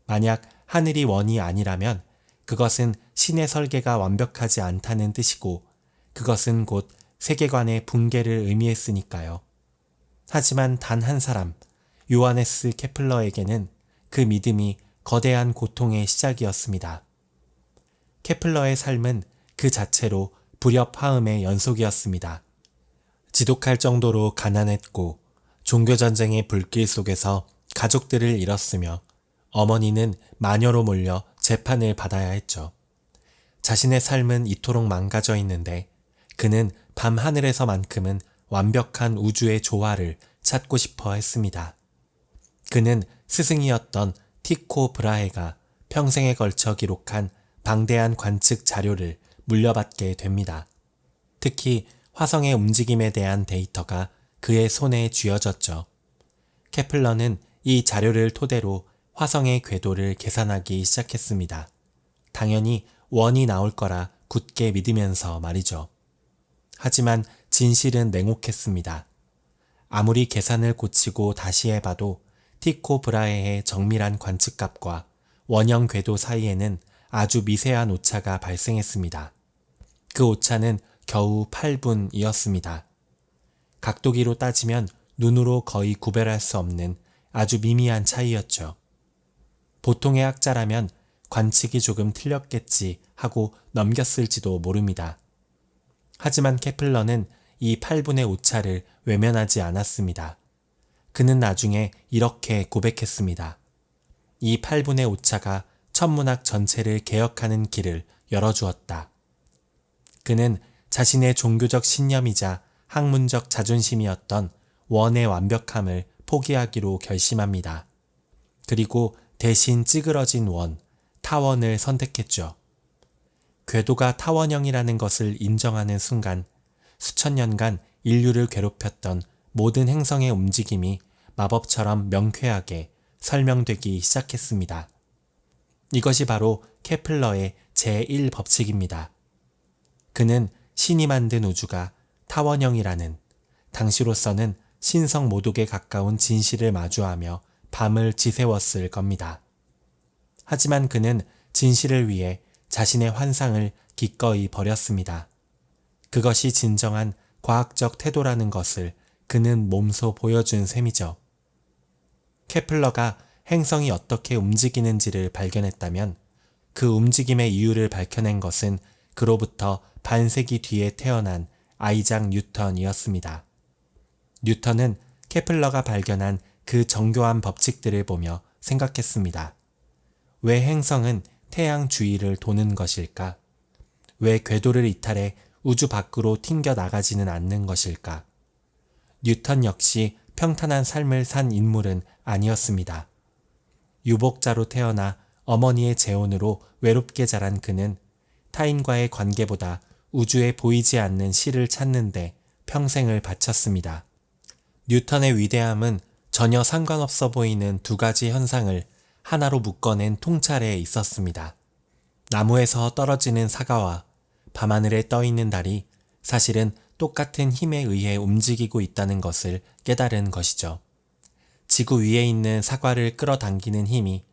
만약 하늘이 원이 아니라면 그것은 신의 설계가 완벽하지 않다는 뜻이고 그것은 곧 세계관의 붕괴를 의미했으니까요. 하지만 단 한 사람, 요하네스 케플러에게는 그 믿음이 거대한 고통의 시작이었습니다. 케플러의 삶은 그 자체로 불협화음의 연속이었습니다. 지독할 정도로 가난했고 종교전쟁의 불길 속에서 가족들을 잃었으며 어머니는 마녀로 몰려 재판을 받아야 했죠. 자신의 삶은 이토록 망가져 있는데 그는 밤하늘에서만큼은 완벽한 우주의 조화를 찾고 싶어 했습니다. 그는 스승이었던 티코 브라헤가 평생에 걸쳐 기록한 방대한 관측 자료를 물려받게 됩니다. 특히 화성의 움직임에 대한 데이터가 그의 손에 쥐어졌죠. 케플러는 이 자료를 토대로 화성의 궤도를 계산하기 시작했습니다. 당연히 원이 나올 거라 굳게 믿으면서 말이죠. 하지만 진실은 냉혹했습니다. 아무리 계산을 고치고 다시 해봐도 티코 브라헤의 정밀한 관측값과 원형 궤도 사이에는 아주 미세한 오차가 발생했습니다. 그 오차는 겨우 8분이었습니다. 각도기로 따지면 눈으로 거의 구별할 수 없는 아주 미미한 차이였죠. 보통의 학자라면 관측이 조금 틀렸겠지 하고 넘겼을지도 모릅니다. 하지만 케플러는 이 8분의 오차를 외면하지 않았습니다. 그는 나중에 이렇게 고백했습니다. 이 8분의 오차가 천문학 전체를 개혁하는 길을 열어주었다. 그는 자신의 종교적 신념이자 학문적 자존심이었던 원의 완벽함을 포기하기로 결심합니다. 그리고 대신 찌그러진 원, 타원을 선택했죠. 궤도가 타원형이라는 것을 인정하는 순간 수천 년간 인류를 괴롭혔던 모든 행성의 움직임이 마법처럼 명쾌하게 설명되기 시작했습니다. 이것이 바로 케플러의 제1법칙입니다. 그는 신이 만든 우주가 타원형이라는, 당시로서는 신성 모독에 가까운 진실을 마주하며 밤을 지새웠을 겁니다. 하지만 그는 진실을 위해 자신의 환상을 기꺼이 버렸습니다. 그것이 진정한 과학적 태도라는 것을 그는 몸소 보여준 셈이죠. 케플러가 행성이 어떻게 움직이는지를 발견했다면 그 움직임의 이유를 밝혀낸 것은 그로부터 반세기 뒤에 태어난 아이작 뉴턴이었습니다. 뉴턴은 케플러가 발견한 그 정교한 법칙들을 보며 생각했습니다. 왜 행성은 태양 주위를 도는 것일까? 왜 궤도를 이탈해 우주 밖으로 튕겨 나가지는 않는 것일까? 뉴턴 역시 평탄한 삶을 산 인물은 아니었습니다. 유복자로 태어나 어머니의 재혼으로 외롭게 자란 그는 타인과의 관계보다 우주에 보이지 않는 실을 찾는데 평생을 바쳤습니다. 뉴턴의 위대함은 전혀 상관없어 보이는 두 가지 현상을 하나로 묶어낸 통찰에 있었습니다. 나무에서 떨어지는 사과와 밤하늘에 떠있는 달이 사실은 똑같은 힘에 의해 움직이고 있다는 것을 깨달은 것이죠. 지구 위에 있는 사과를 끌어당기는 힘이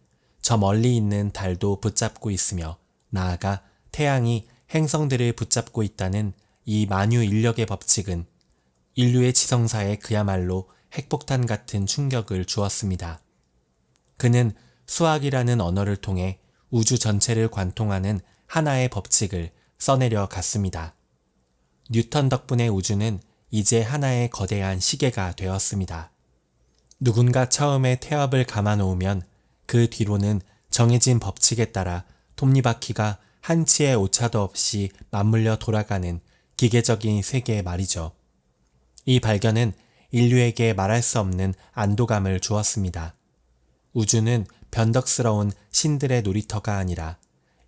저 멀리 있는 달도 붙잡고 있으며, 나아가 태양이 행성들을 붙잡고 있다는 이 만유 인력의 법칙은 인류의 지성사에 그야말로 핵폭탄 같은 충격을 주었습니다. 그는 수학이라는 언어를 통해 우주 전체를 관통하는 하나의 법칙을 써내려 갔습니다. 뉴턴 덕분에 우주는 이제 하나의 거대한 시계가 되었습니다. 누군가 처음에 태엽을 감아놓으면 그 뒤로는 정해진 법칙에 따라 톱니바퀴가 한치의 오차도 없이 맞물려 돌아가는 기계적인 세계 말이죠. 이 발견은 인류에게 말할 수 없는 안도감을 주었습니다. 우주는 변덕스러운 신들의 놀이터가 아니라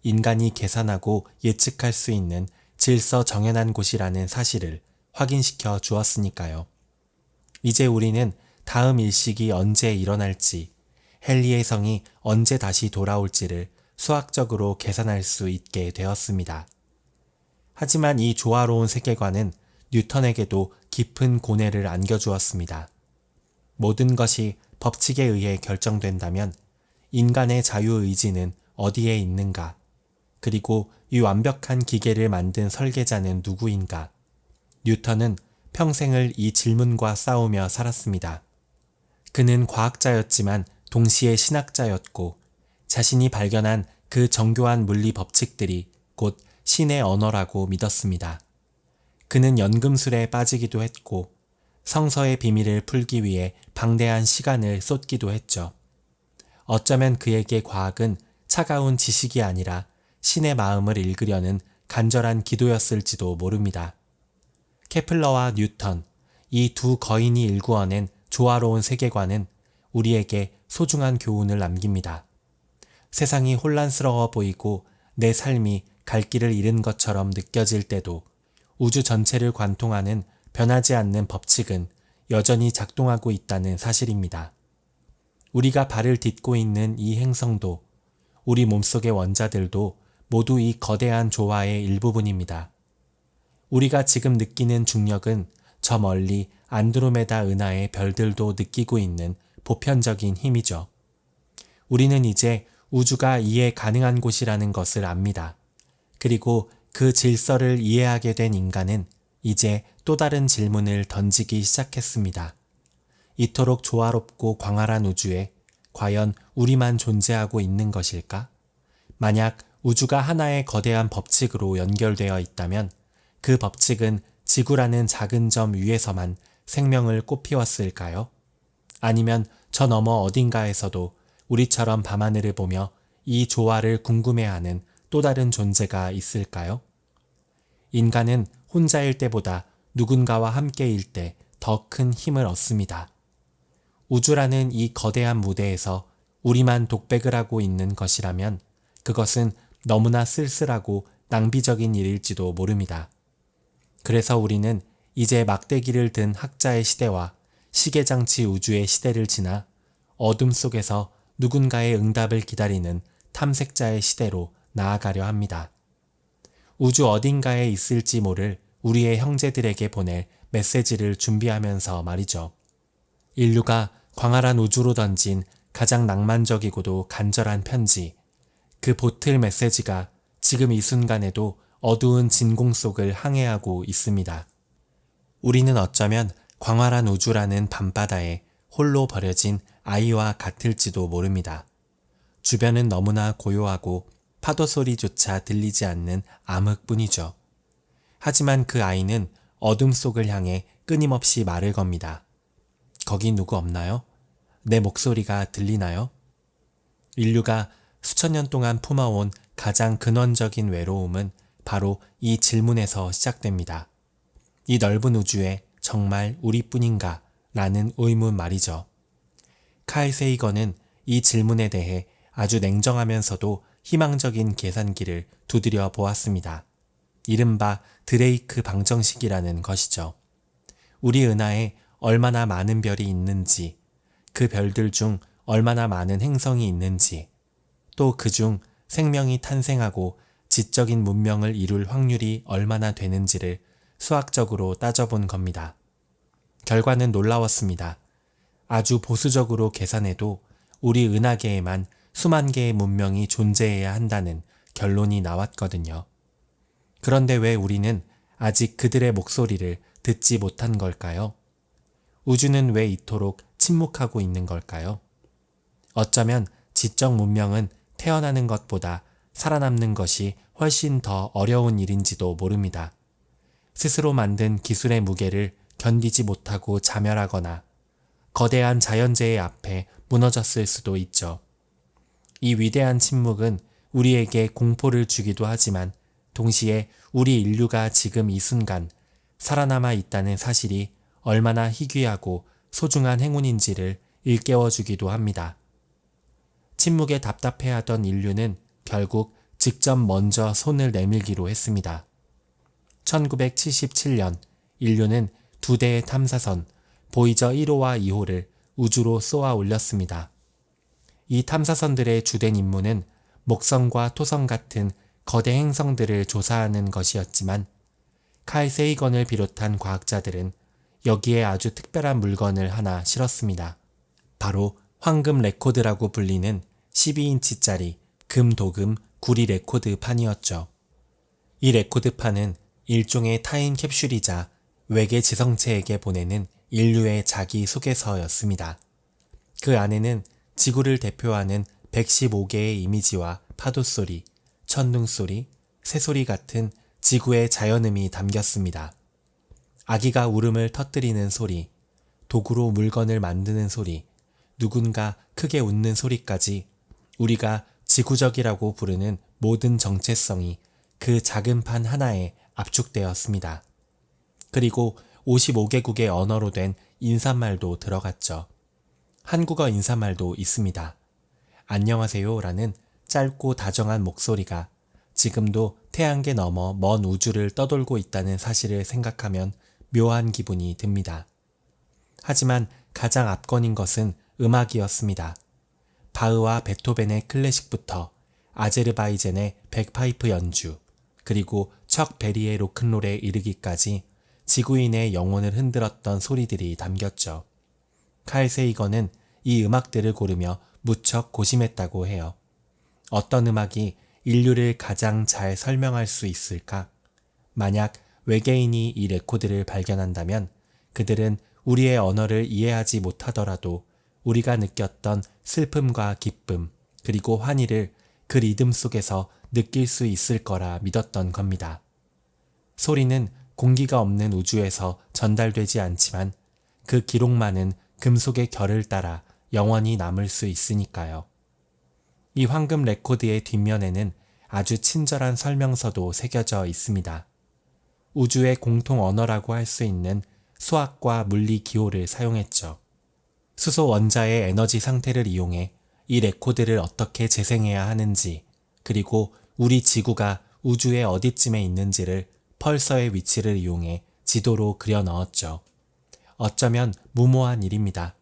인간이 계산하고 예측할 수 있는 질서 정연한 곳이라는 사실을 확인시켜 주었으니까요. 이제 우리는 다음 일식이 언제 일어날지, 헨리의 성이 언제 다시 돌아올지를 수학적으로 계산할 수 있게 되었습니다. 하지만 이 조화로운 세계관은 뉴턴에게도 깊은 고뇌를 안겨주었습니다. 모든 것이 법칙에 의해 결정된다면 인간의 자유의지는 어디에 있는가? 그리고 이 완벽한 기계를 만든 설계자는 누구인가? 뉴턴은 평생을 이 질문과 싸우며 살았습니다. 그는 과학자였지만 동시에 신학자였고, 자신이 발견한 그 정교한 물리 법칙들이 곧 신의 언어라고 믿었습니다. 그는 연금술에 빠지기도 했고, 성서의 비밀을 풀기 위해 방대한 시간을 쏟기도 했죠. 어쩌면 그에게 과학은 차가운 지식이 아니라 신의 마음을 읽으려는 간절한 기도였을지도 모릅니다. 케플러와 뉴턴, 이 두 거인이 일구어낸 조화로운 세계관은 우리에게 소중한 교훈을 남깁니다. 세상이 혼란스러워 보이고 내 삶이 갈 길을 잃은 것처럼 느껴질 때도 우주 전체를 관통하는 변하지 않는 법칙은 여전히 작동하고 있다는 사실입니다. 우리가 발을 딛고 있는 이 행성도, 우리 몸속의 원자들도 모두 이 거대한 조화의 일부분입니다. 우리가 지금 느끼는 중력은 저 멀리 안드로메다 은하의 별들도 느끼고 있는 보편적인 힘이죠. 우리는 이제 우주가 이해 가능한 곳이라는 것을 압니다. 그리고 그 질서를 이해하게 된 인간은 이제 또 다른 질문을 던지기 시작했습니다. 이토록 조화롭고 광활한 우주에 과연 우리만 존재하고 있는 것일까? 만약 우주가 하나의 거대한 법칙으로 연결되어 있다면 그 법칙은 지구라는 작은 점 위에서만 생명을 꽃피웠을까요? 아니면 저 너머 어딘가에서도 우리처럼 밤하늘을 보며 이 조화를 궁금해하는 또 다른 존재가 있을까요? 인간은 혼자일 때보다 누군가와 함께일 때 더 큰 힘을 얻습니다. 우주라는 이 거대한 무대에서 우리만 독백을 하고 있는 것이라면 그것은 너무나 쓸쓸하고 낭비적인 일일지도 모릅니다. 그래서 우리는 이제 막대기를 든 학자의 시대와 시계장치 우주의 시대를 지나 어둠 속에서 누군가의 응답을 기다리는 탐색자의 시대로 나아가려 합니다. 우주 어딘가에 있을지 모를 우리의 형제들에게 보낼 메시지를 준비하면서 말이죠. 인류가 광활한 우주로 던진 가장 낭만적이고도 간절한 편지, 그 보틀 메시지가 지금 이 순간에도 어두운 진공 속을 항해하고 있습니다. 우리는 어쩌면 광활한 우주라는 밤바다에 홀로 버려진 아이와 같을지도 모릅니다. 주변은 너무나 고요하고 파도 소리조차 들리지 않는 암흑뿐이죠. 하지만 그 아이는 어둠 속을 향해 끊임없이 말을 겁니다. 거기 누구 없나요? 내 목소리가 들리나요? 인류가 수천 년 동안 품어온 가장 근원적인 외로움은 바로 이 질문에서 시작됩니다. 이 넓은 우주에 정말 우리뿐인가? 라는 의문 말이죠. 칼 세이건은 이 질문에 대해 아주 냉정하면서도 희망적인 계산기를 두드려 보았습니다. 이른바 드레이크 방정식이라는 것이죠. 우리 은하에 얼마나 많은 별이 있는지, 그 별들 중 얼마나 많은 행성이 있는지, 또 그중 생명이 탄생하고 지적인 문명을 이룰 확률이 얼마나 되는지를 수학적으로 따져본 겁니다. 결과는 놀라웠습니다. 아주 보수적으로 계산해도 우리 은하계에만 수만 개의 문명이 존재해야 한다는 결론이 나왔거든요. 그런데 왜 우리는 아직 그들의 목소리를 듣지 못한 걸까요? 우주는 왜 이토록 침묵하고 있는 걸까요? 어쩌면 지적 문명은 태어나는 것보다 살아남는 것이 훨씬 더 어려운 일인지도 모릅니다. 스스로 만든 기술의 무게를 견디지 못하고 자멸하거나 거대한 자연재해 앞에 무너졌을 수도 있죠. 이 위대한 침묵은 우리에게 공포를 주기도 하지만 동시에 우리 인류가 지금 이 순간 살아남아 있다는 사실이 얼마나 희귀하고 소중한 행운인지를 일깨워주기도 합니다. 침묵에 답답해하던 인류는 결국 직접 먼저 손을 내밀기로 했습니다. 1977년 인류는 두 대의 탐사선 보이저 1호와 2호를 우주로 쏘아 올렸습니다. 이 탐사선들의 주된 임무는 목성과 토성 같은 거대 행성들을 조사하는 것이었지만 칼 세이건을 비롯한 과학자들은 여기에 아주 특별한 물건을 하나 실었습니다. 바로 황금 레코드라고 불리는 12인치짜리 금도금 구리 레코드판이었죠. 이 레코드판은 일종의 타임 캡슐이자 외계 지성체에게 보내는 인류의 자기소개서였습니다. 그 안에는 지구를 대표하는 115개의 이미지와 파도소리, 천둥소리, 새소리 같은 지구의 자연음이 담겼습니다. 아기가 울음을 터뜨리는 소리, 도구로 물건을 만드는 소리, 누군가 크게 웃는 소리까지 우리가 지구적이라고 부르는 모든 정체성이 그 작은 판 하나에 압축되었습니다. 그리고 55개국의 언어로 된 인사말도 들어갔죠. 한국어 인사말도 있습니다. 안녕하세요 라는 짧고 다정한 목소리가 지금도 태양계 너머 먼 우주를 떠돌고 있다는 사실을 생각하면 묘한 기분이 듭니다. 하지만 가장 압권인 것은 음악이었습니다. 바흐와 베토벤의 클래식부터 아제르바이젠의 백파이프 연주, 그리고 척 베리의 로큰롤에 이르기까지 지구인의 영혼을 흔들었던 소리들이 담겼죠. 칼 세이건은 이 음악들을 고르며 무척 고심했다고 해요. 어떤 음악이 인류를 가장 잘 설명할 수 있을까? 만약 외계인이 이 레코드를 발견한다면 그들은 우리의 언어를 이해하지 못하더라도 우리가 느꼈던 슬픔과 기쁨, 그리고 환희를 그 리듬 속에서 느낄 수 있을 거라 믿었던 겁니다. 소리는 공기가 없는 우주에서 전달되지 않지만 그 기록만은 금속의 결을 따라 영원히 남을 수 있으니까요. 이 황금 레코드의 뒷면에는 아주 친절한 설명서도 새겨져 있습니다. 우주의 공통 언어라고 할 수 있는 수학과 물리 기호를 사용했죠. 수소 원자의 에너지 상태를 이용해 이 레코드를 어떻게 재생해야 하는지, 그리고 우리 지구가 우주의 어디쯤에 있는지를 펄서의 위치를 이용해 지도로 그려 넣었죠. 어쩌면 무모한 일입니다.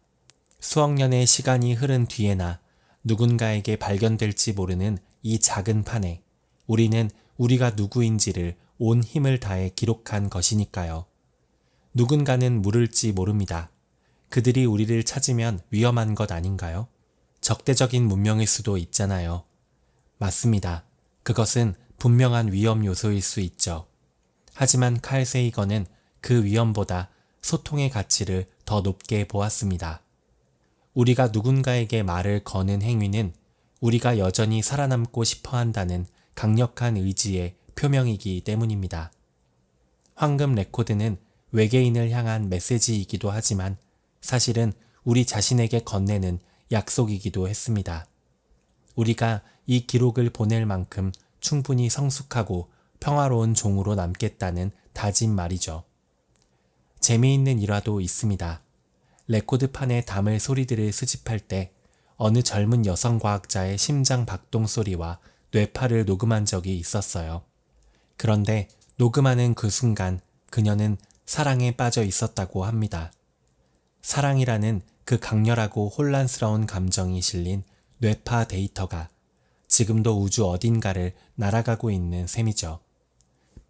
수억 년의 시간이 흐른 뒤에나 누군가에게 발견될지 모르는 이 작은 판에 우리는 우리가 누구인지를 온 힘을 다해 기록한 것이니까요. 누군가는 물을지 모릅니다. 그들이 우리를 찾으면 위험한 것 아닌가요? 적대적인 문명일 수도 있잖아요. 맞습니다. 그것은 분명한 위험 요소일 수 있죠. 하지만 칼 세이건은 그 위험보다 소통의 가치를 더 높게 보았습니다. 우리가 누군가에게 말을 거는 행위는 우리가 여전히 살아남고 싶어 한다는 강력한 의지의 표명이기 때문입니다. 황금 레코드는 외계인을 향한 메시지이기도 하지만 사실은 우리 자신에게 건네는 약속이기도 했습니다. 우리가 이 기록을 보낼 만큼 충분히 성숙하고 평화로운 종으로 남겠다는 다짐 말이죠. 재미있는 일화도 있습니다. 레코드판에 담을 소리들을 수집할 때 어느 젊은 여성 과학자의 심장 박동 소리와 뇌파를 녹음한 적이 있었어요. 그런데 녹음하는 그 순간 그녀는 사랑에 빠져 있었다고 합니다. 사랑이라는 그 강렬하고 혼란스러운 감정이 실린 뇌파 데이터가 지금도 우주 어딘가를 날아가고 있는 셈이죠.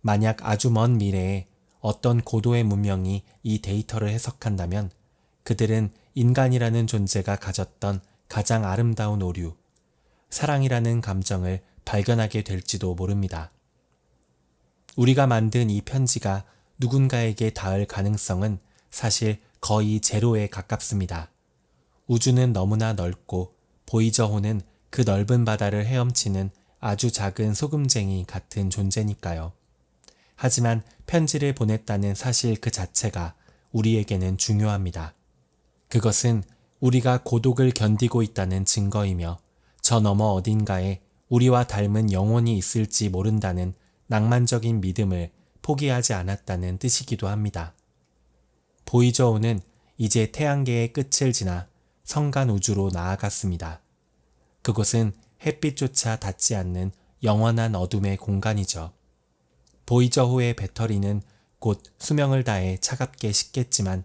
만약 아주 먼 미래에 어떤 고도의 문명이 이 데이터를 해석한다면 그들은 인간이라는 존재가 가졌던 가장 아름다운 오류, 사랑이라는 감정을 발견하게 될지도 모릅니다. 우리가 만든 이 편지가 누군가에게 닿을 가능성은 사실 거의 제로에 가깝습니다. 우주는 너무나 넓고 보이저호는 그 넓은 바다를 헤엄치는 아주 작은 소금쟁이 같은 존재니까요. 하지만 편지를 보냈다는 사실 그 자체가 우리에게는 중요합니다. 그것은 우리가 고독을 견디고 있다는 증거이며 저 너머 어딘가에 우리와 닮은 영혼이 있을지 모른다는 낭만적인 믿음을 포기하지 않았다는 뜻이기도 합니다. 보이저호는 이제 태양계의 끝을 지나 성간 우주로 나아갔습니다. 그곳은 햇빛조차 닿지 않는 영원한 어둠의 공간이죠. 보이저호의 배터리는 곧 수명을 다해 차갑게 식겠지만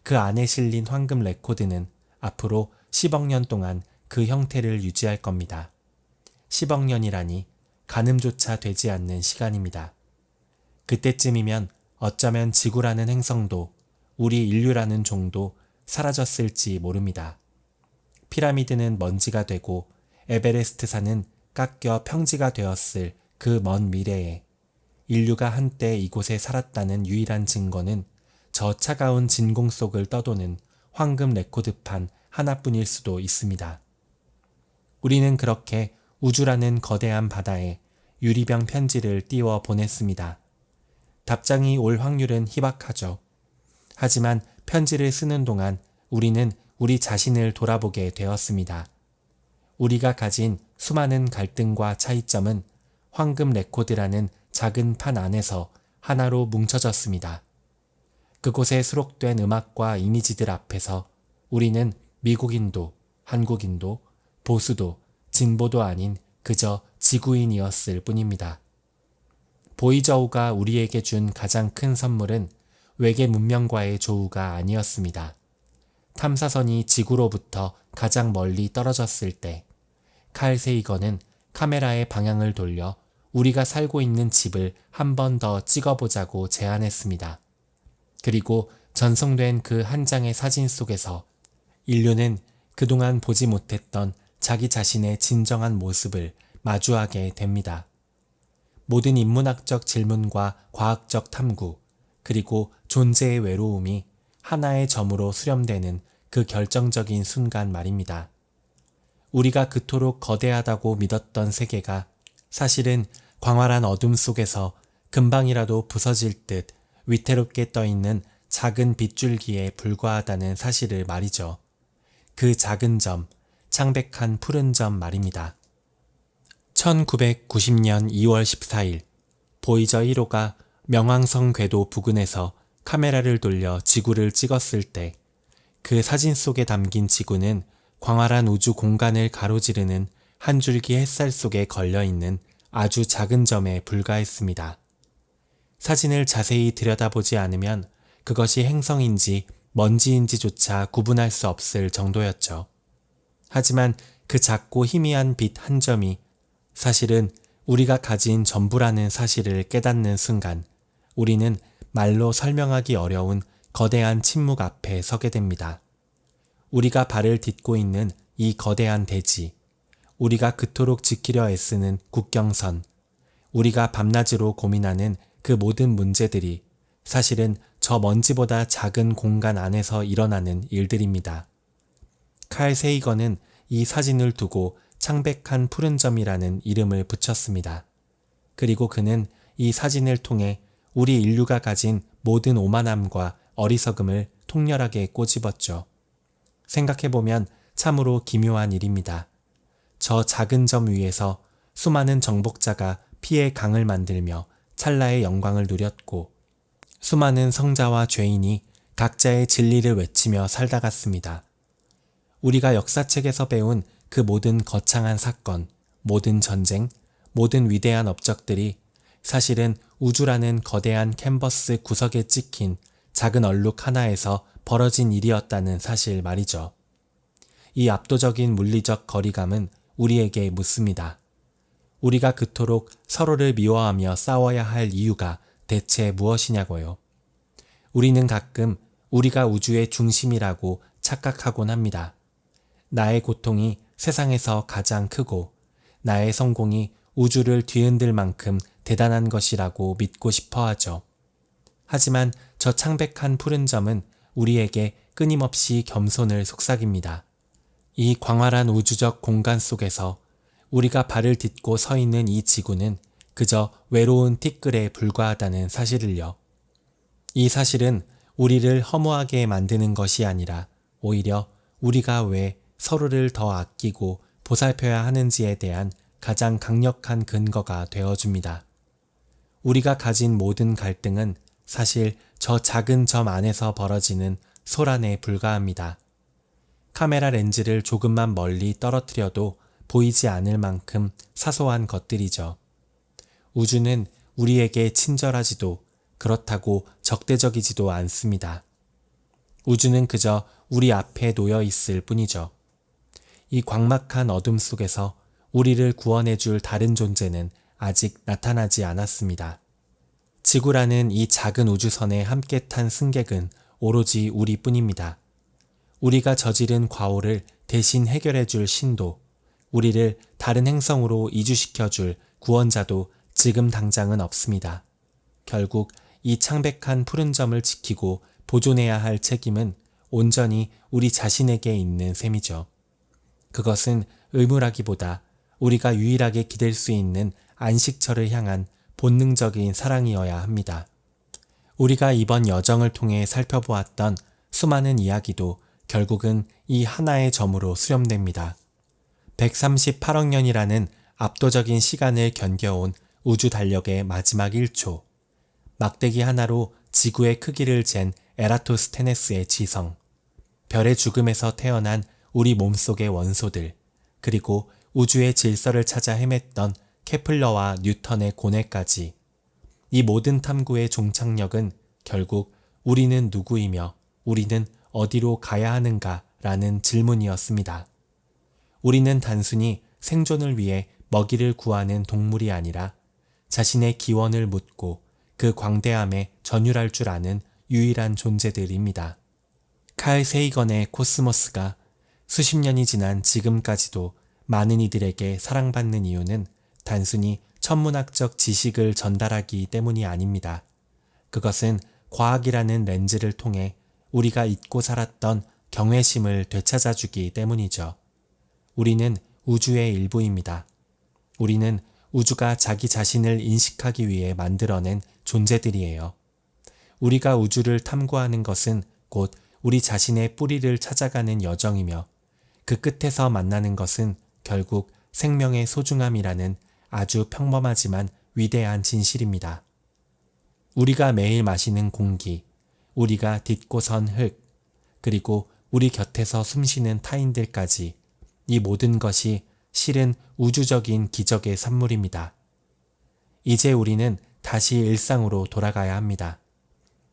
그 안에 실린 황금 레코드는 앞으로 10억 년 동안 그 형태를 유지할 겁니다. 10억 년이라니 가늠조차 되지 않는 시간입니다. 그때쯤이면 어쩌면 지구라는 행성도 우리 인류라는 종도 사라졌을지 모릅니다. 피라미드는 먼지가 되고 에베레스트 산은 깎여 평지가 되었을 그 먼 미래에 인류가 한때 이곳에 살았다는 유일한 증거는 저 차가운 진공 속을 떠도는 황금 레코드판 하나뿐일 수도 있습니다. 우리는 그렇게 우주라는 거대한 바다에 유리병 편지를 띄워 보냈습니다. 답장이 올 확률은 희박하죠. 하지만 편지를 쓰는 동안 우리는 우리 자신을 돌아보게 되었습니다. 우리가 가진 수많은 갈등과 차이점은 황금 레코드라는 작은 판 안에서 하나로 뭉쳐졌습니다. 그곳에 수록된 음악과 이미지들 앞에서 우리는 미국인도, 한국인도, 보수도, 진보도 아닌 그저 지구인이었을 뿐입니다. 보이저우가 우리에게 준 가장 큰 선물은 외계 문명과의 조우가 아니었습니다. 탐사선이 지구로부터 가장 멀리 떨어졌을 때 칼 세이건은 카메라의 방향을 돌려 우리가 살고 있는 집을 한 번 더 찍어보자고 제안했습니다. 그리고 전송된 그 한 장의 사진 속에서 인류는 그동안 보지 못했던 자기 자신의 진정한 모습을 마주하게 됩니다. 모든 인문학적 질문과 과학적 탐구, 그리고 존재의 외로움이 하나의 점으로 수렴되는 그 결정적인 순간 말입니다. 우리가 그토록 거대하다고 믿었던 세계가 사실은 광활한 어둠 속에서 금방이라도 부서질 듯 위태롭게 떠있는 작은 빗줄기에 불과하다는 사실을 말이죠. 그 작은 점, 창백한 푸른 점 말입니다. 1990년 2월 14일 보이저 1호가 명왕성 궤도 부근에서 카메라를 돌려 지구를 찍었을 때 그 사진 속에 담긴 지구는 광활한 우주 공간을 가로지르는 한 줄기 햇살 속에 걸려있는 아주 작은 점에 불과했습니다. 사진을 자세히 들여다보지 않으면 그것이 행성인지 먼지인지조차 구분할 수 없을 정도였죠. 하지만 그 작고 희미한 빛 한 점이 사실은 우리가 가진 전부라는 사실을 깨닫는 순간 우리는 말로 설명하기 어려운 거대한 침묵 앞에 서게 됩니다. 우리가 발을 딛고 있는 이 거대한 대지, 우리가 그토록 지키려 애쓰는 국경선, 우리가 밤낮으로 고민하는 그 모든 문제들이 사실은 저 먼지보다 작은 공간 안에서 일어나는 일들입니다. 칼 세이건은 이 사진을 두고 창백한 푸른 점이라는 이름을 붙였습니다. 그리고 그는 이 사진을 통해 우리 인류가 가진 모든 오만함과 어리석음을 통렬하게 꼬집었죠. 생각해보면 참으로 기묘한 일입니다. 저 작은 점 위에서 수많은 정복자가 피의 강을 만들며 찰나의 영광을 누렸고 수많은 성자와 죄인이 각자의 진리를 외치며 살다 갔습니다. 우리가 역사책에서 배운 그 모든 거창한 사건, 모든 전쟁, 모든 위대한 업적들이 사실은 우주라는 거대한 캔버스 구석에 찍힌 작은 얼룩 하나에서 벌어진 일이었다는 사실 말이죠. 이 압도적인 물리적 거리감은 우리에게 묻습니다. 우리가 그토록 서로를 미워하며 싸워야 할 이유가 대체 무엇이냐고요. 우리는 가끔 우리가 우주의 중심이라고 착각하곤 합니다. 나의 고통이 세상에서 가장 크고 나의 성공이 우주를 뒤흔들 만큼 대단한 것이라고 믿고 싶어 하죠. 하지만 저 창백한 푸른 점은 우리에게 끊임없이 겸손을 속삭입니다. 이 광활한 우주적 공간 속에서 우리가 발을 딛고 서 있는 이 지구는 그저 외로운 티끌에 불과하다는 사실을요. 이 사실은 우리를 허무하게 만드는 것이 아니라 오히려 우리가 왜 서로를 더 아끼고 보살펴야 하는지에 대한 가장 강력한 근거가 되어줍니다. 우리가 가진 모든 갈등은 사실 저 작은 점 안에서 벌어지는 소란에 불과합니다. 카메라 렌즈를 조금만 멀리 떨어뜨려도 보이지 않을 만큼 사소한 것들이죠. 우주는 우리에게 친절하지도 그렇다고 적대적이지도 않습니다. 우주는 그저 우리 앞에 놓여 있을 뿐이죠. 이 광막한 어둠 속에서 우리를 구원해줄 다른 존재는 아직 나타나지 않았습니다. 지구라는 이 작은 우주선에 함께 탄 승객은 오로지 우리뿐입니다. 우리가 저지른 과오를 대신 해결해줄 신도, 우리를 다른 행성으로 이주시켜줄 구원자도 지금 당장은 없습니다. 결국 이 창백한 푸른 점을 지키고 보존해야 할 책임은 온전히 우리 자신에게 있는 셈이죠. 그것은 의무라기보다 우리가 유일하게 기댈 수 있는 안식처를 향한 본능적인 사랑이어야 합니다. 우리가 이번 여정을 통해 살펴보았던 수많은 이야기도 결국은 이 하나의 점으로 수렴됩니다. 138억 년이라는 압도적인 시간을 견뎌온 우주 달력의 마지막 1초, 막대기 하나로 지구의 크기를 잰 에라토스테네스의 지성, 별의 죽음에서 태어난 우리 몸속의 원소들, 그리고 우주의 질서를 찾아 헤맸던 케플러와 뉴턴의 고뇌까지, 이 모든 탐구의 종착역은 결국 우리는 누구이며 우리는 어디로 가야 하는가 라는 질문이었습니다. 우리는 단순히 생존을 위해 먹이를 구하는 동물이 아니라 자신의 기원을 묻고 그 광대함에 전율할 줄 아는 유일한 존재들입니다. 칼 세이건의 코스모스가 수십 년이 지난 지금까지도 많은 이들에게 사랑받는 이유는 단순히 천문학적 지식을 전달하기 때문이 아닙니다. 그것은 과학이라는 렌즈를 통해 우리가 잊고 살았던 경외심을 되찾아주기 때문이죠. 우리는 우주의 일부입니다. 우리는 우주가 자기 자신을 인식하기 위해 만들어낸 존재들이에요. 우리가 우주를 탐구하는 것은 곧 우리 자신의 뿌리를 찾아가는 여정이며 그 끝에서 만나는 것은 결국 생명의 소중함이라는 아주 평범하지만 위대한 진실입니다. 우리가 매일 마시는 공기, 우리가 딛고 선 흙, 그리고 우리 곁에서 숨쉬는 타인들까지 이 모든 것이 실은 우주적인 기적의 산물입니다. 이제 우리는 다시 일상으로 돌아가야 합니다.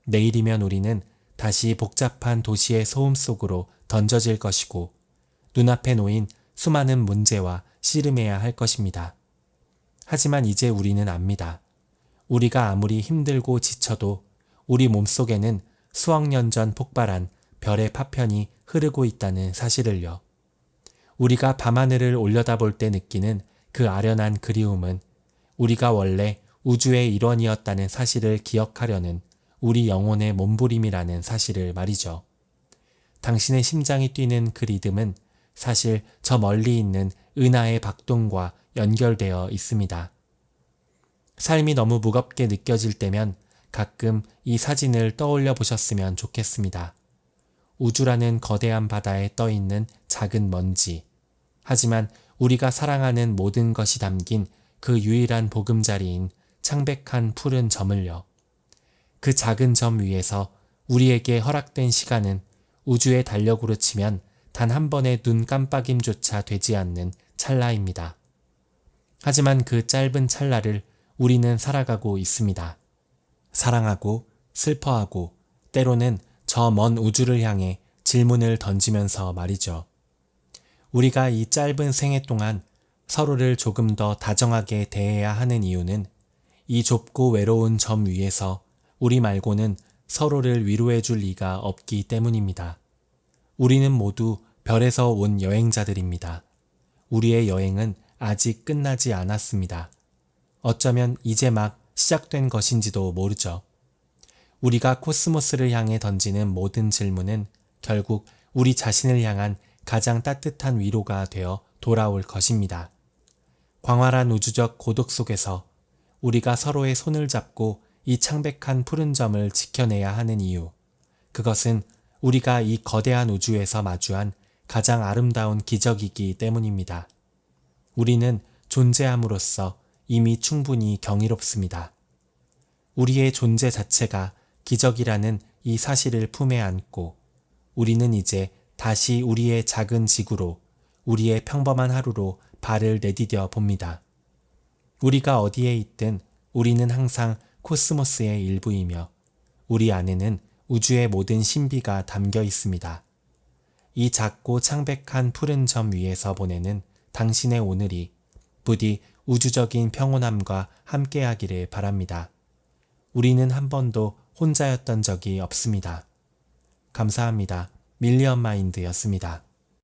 내일이면 우리는 다시 복잡한 도시의 소음 속으로 던져질 것이고 눈앞에 놓인 수많은 문제와 씨름해야 할 것입니다. 하지만 이제 우리는 압니다. 우리가 아무리 힘들고 지쳐도 우리 몸속에는 수억 년 전 폭발한 별의 파편이 흐르고 있다는 사실을요. 우리가 밤하늘을 올려다볼 때 느끼는 그 아련한 그리움은 우리가 원래 우주의 일원이었다는 사실을 기억하려는 우리 영혼의 몸부림이라는 사실을 말이죠. 당신의 심장이 뛰는 그 리듬은 사실 저 멀리 있는 은하의 박동과 연결되어 있습니다. 삶이 너무 무겁게 느껴질 때면 가끔 이 사진을 떠올려 보셨으면 좋겠습니다. 우주라는 거대한 바다에 떠있는 작은 먼지. 하지만 우리가 사랑하는 모든 것이 담긴 그 유일한 보금자리인 창백한 푸른 점을요. 그 작은 점 위에서 우리에게 허락된 시간은 우주의 달력으로 치면 단 한 번의 눈 깜빡임조차 되지 않는 찰나입니다. 하지만 그 짧은 찰나를 우리는 살아가고 있습니다. 사랑하고 슬퍼하고 때로는 저 먼 우주를 향해 질문을 던지면서 말이죠. 우리가 이 짧은 생애 동안 서로를 조금 더 다정하게 대해야 하는 이유는 이 좁고 외로운 점 위에서 우리 말고는 서로를 위로해 줄 리가 없기 때문입니다. 우리는 모두 별에서 온 여행자들입니다. 우리의 여행은 아직 끝나지 않았습니다. 어쩌면 이제 막 시작된 것인지도 모르죠. 우리가 코스모스를 향해 던지는 모든 질문은 결국 우리 자신을 향한 가장 따뜻한 위로가 되어 돌아올 것입니다. 광활한 우주적 고독 속에서 우리가 서로의 손을 잡고 이 창백한 푸른 점을 지켜내야 하는 이유, 그것은 우리가 이 거대한 우주에서 마주한 가장 아름다운 기적이기 때문입니다. 우리는 존재함으로써 이미 충분히 경이롭습니다. 우리의 존재 자체가 기적이라는 이 사실을 품에 안고 우리는 이제 다시 우리의 작은 지구로, 우리의 평범한 하루로 발을 내디뎌 봅니다. 우리가 어디에 있든 우리는 항상 코스모스의 일부이며 우리 안에는 우주의 모든 신비가 담겨 있습니다. 이 작고 창백한 푸른 점 위에서 보내는 당신의 오늘이 부디 우주적인 평온함과 함께하기를 바랍니다. 우리는 한 번도 혼자였던 적이 없습니다. 감사합니다. 밀리언 마인드였습니다.